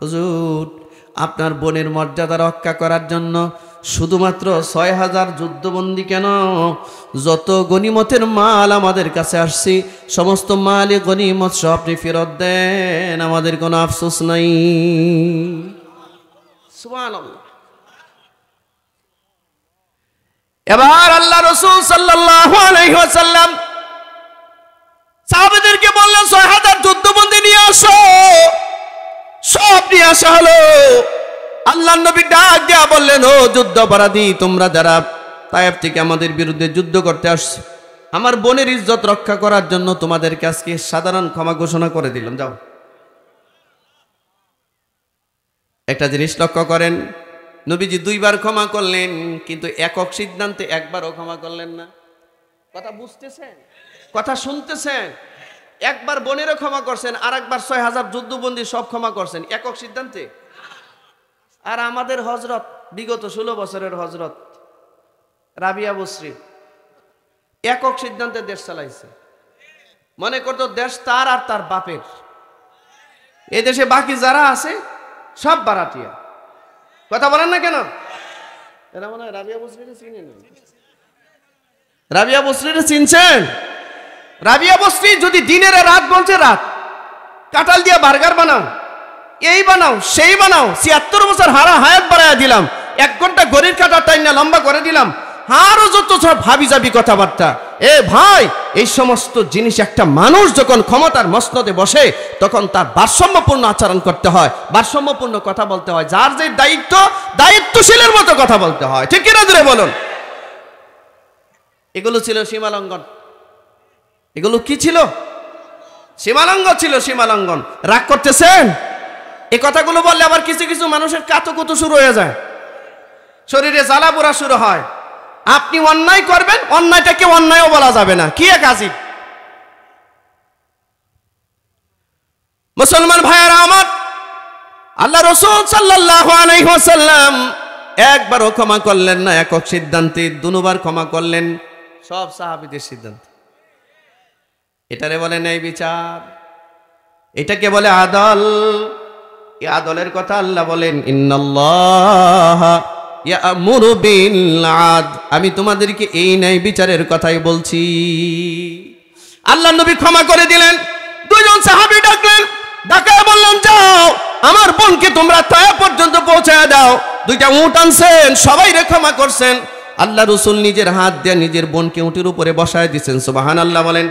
হুজুর, আপনার বোনের মর্যাদা রক্ষা করার জন্য শুধুমাত্র 6,000 যুদ্ধবন্দী কেন, যত গনিমতের মাল আমাদের কাছে আসছে, সমস্ত মালে গনিমত সব আপনি ফেরত দেন, আমাদের কোনো আফসোস নাই। সুবহানাল্লাহ। এবার আল্লাহ রাসূল সাল্লাল্লাহু আলাইহি ওয়াসাল্লাম সাহাবাদেরকে বললেন, 6,000 যুদ্ধবন্দী নিয়ে আসো। সব নিয়ে আসা হলো। আল্লাহর নবী ডাক দিয়া বললেন, ও যুদ্ধাপরাধী, তোমরা যারা তায়েফ থেকে আমাদের বিরুদ্ধে যুদ্ধ করতে আসছো, আমার বোনের ইজ্জত রক্ষা করার জন্য তোমাদেরকে আজকে সাধারণ ক্ষমা ঘোষণা করে দিলাম, যাও। একটা জিনিস লক্ষ্য করেন, নবীজি 2 বার ক্ষমা করলেন, কিন্তু একক সিদ্ধান্তে একবারও ক্ষমা করলেন না। কথা বুঝতেছেন? কথা শুনতেছেন? একবার বোনেরও ক্ষমা করছেন, আর একবার 6000 যুদ্ধবন্দী সব ক্ষমা করছেন, একক সিদ্ধান্তে। আর আমাদের হজরত, বিগত 16 বছরের হজরত রাবিয়া বসরি একক সিদ্ধান্তে দেশ চালাইছে। মনে করতো দেশ তার আর তার বাপের। এদেশে বাকি যারা আছে সব বারাটিয়া। কথা বলেন না কেন? এরা মনে হয় রাবিয়া বসরিকে চিনেন। রাবিয়া বসরিকে চিনছেন? রাবিয়া বসরি যদি দিনের রাত বলছে রাত, কাঁঠাল দিয়া বার্গার বানাও, এই বানাও, সেই বানাও, 76 বছর হারা হায়াত বাড়াইয়া দিলাম, 1 ঘন্টা ঘড়ির কাঁটা টাইম না লম্বা করে দিলাম, আরো যত সব ভাবি যাবি কথাবার্তা। এ ভাই, এই সমস্ত জিনিস একটা মানুষ যখন ক্ষমতার মসনদে বসে তখন তার ভারসাম্যপূর্ণ আচরণ করতে হয়, ভারসাম্যপূর্ণ কথা বলতে হয়, যার যে দায়িত্ব দায়িত্বশীলের মতো কথা বলতে হয়। ঠিক কিনা ধরে বলুন? এগুলো ছিল সীমালঙ্ঘন। এগুলো কি ছিল? সীমালঙ্ঘন ছিল, সীমালঙ্ঘন। রাগ করতেছেন? এই কথাগুলো বললে আবার কিছু কিছু মানুষের কাতুকুতু শুরু হয়ে যায়, শরীরে জ্বালা পোড়া শুরু হয়। আপনি অন্যায় করবেন, অন্যায়টাকে অন্যায়ও বলা যাবে না। কি এক আজীব! মুসলমান ভাইয়েরা আমার, আল্লাহ রাসূল সাল্লাল্লাহু আলাইহি ওয়াসাল্লাম একবারও ক্ষমা করলেন না একক সিদ্ধান্তে, 2 বার ক্ষমা করলেন সব সাহাবীদের সিদ্ধান্তে। এটারে বলে ন্যায় বিচার, এটাকে বলে আদল। এই আদলের কথা আল্লাহ বলেন, ইন্নাল্লাহা ইয়া'মুরু বিল আদল। আমি তোমাদেরকে এই ন্যায় বিচারের কথাই বলছি। আল্লাহর নবী ক্ষমা করে দিলেন। 2 জন সাহাবী ডাকলেন, ডাকায় বললেন, যাও আমার বোনকে তোমরা তায়েফ পর্যন্ত পৌঁছায় দাও। 2টা উট আনছেন, সবাইরে ক্ষমা করছেন। আল্লাহ রাসূল নিজের হাত দিয়ে নিজের বোনকে উটের উপরে বসায় দিয়েছেন। সুবহানাল্লাহ বলেন।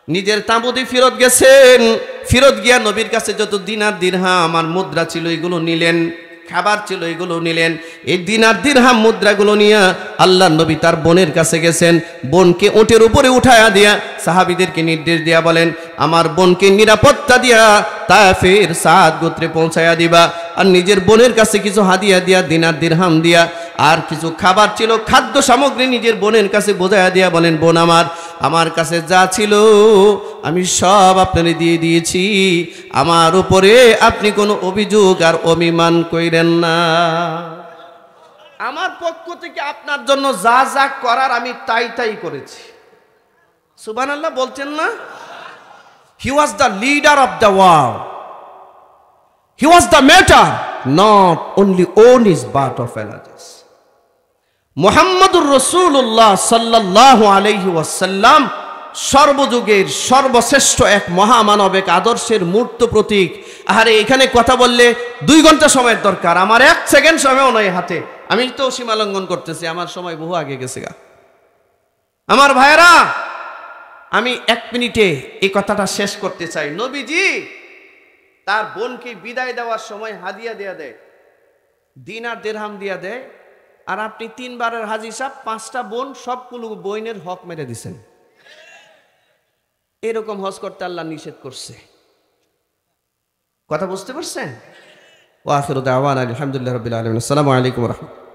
নিজের তাঁবুতে ফেরত গেছেন, ফেরত গিয়া নবীর কাছে যত দিনার দিরহাম আর মুদ্রা ছিল এগুলো নিলেন, খাবার ছিল এগুলো নিলেন। এই দিনার দিরহাম মুদ্রাগুলো নিয়ে আল্লাহর নবী তার বোনের কাছে গেছেন। বোনকে উটের উপরে উঠায়া দিয়া সাহাবীদেরকে নির্দেশ দিয়া বলেন, আমার বোনকে নিরাপত্তা দিয়া তায়েফের সাদ গোত্রে পৌঁছায়া দিবা। আর নিজের বোনের কাছে কিছু হাদিয়া দিয়া, দিনার দিরহাম দিয়া, আর কিছু খাবার ছিল, খাদ্য সামগ্রী নিজের বোনের কাছে বোঝায়া দিয়া বলেন, বোন আমার কাছে যা ছিল আমি সব আপনারে দিয়ে দিয়েছি। আমার উপরে আপনি কোনো অভিযোগ আর অভিমান কইরেন না। আমার পক্ষ থেকে আপনার জন্য যা যা করার আমি তাই তাই করেছি। সুবহানাল্লাহ বলছেন না? He was the leader of the world. He was the matter, not only on his part of allegiance. মুহাম্মদুর রাসূলুল্লাহ সাল্লাল্লাহু আলাইহি ওয়াসাল্লাম সর্বযুগের সর্বশ্রেষ্ঠ এক মহামানব, এক আদর্শের মূর্ত প্রতীক। আরে এখানে কথা বললে 2 ঘন্টা সময়ের দরকার, আমার 1 সেকেন্ড সময়ও নয় হাতে। আমি তো সীমালঙ্ঘন করতেছি, আমার সময় বহু আগে গেছে গা। আমার ভাইরা, আমি 1 মিনিটে এই কথাটা শেষ করতে চাই। নবীজি তার বোনকে বিদায় দেওয়ার সময় হাদিয়া দেয়া দেয়, দিনার দিরহাম দিয়া দেয়। আর আপনি 3 বারের হাজি সাহেব, 5টা বোন, সবগুলো বোনের হক মেরে দিছেন। এরকম হজ করতে আল্লাহ নিষেধ করছে। কথা বুঝতে পারছেন? ওয়া আখিরু দাওয়ানা আলহামদুলিল্লাহি রাব্বিল আলামিন। আসসালামু আলাইকুম ওয়া রাহমাতুল্লাহ।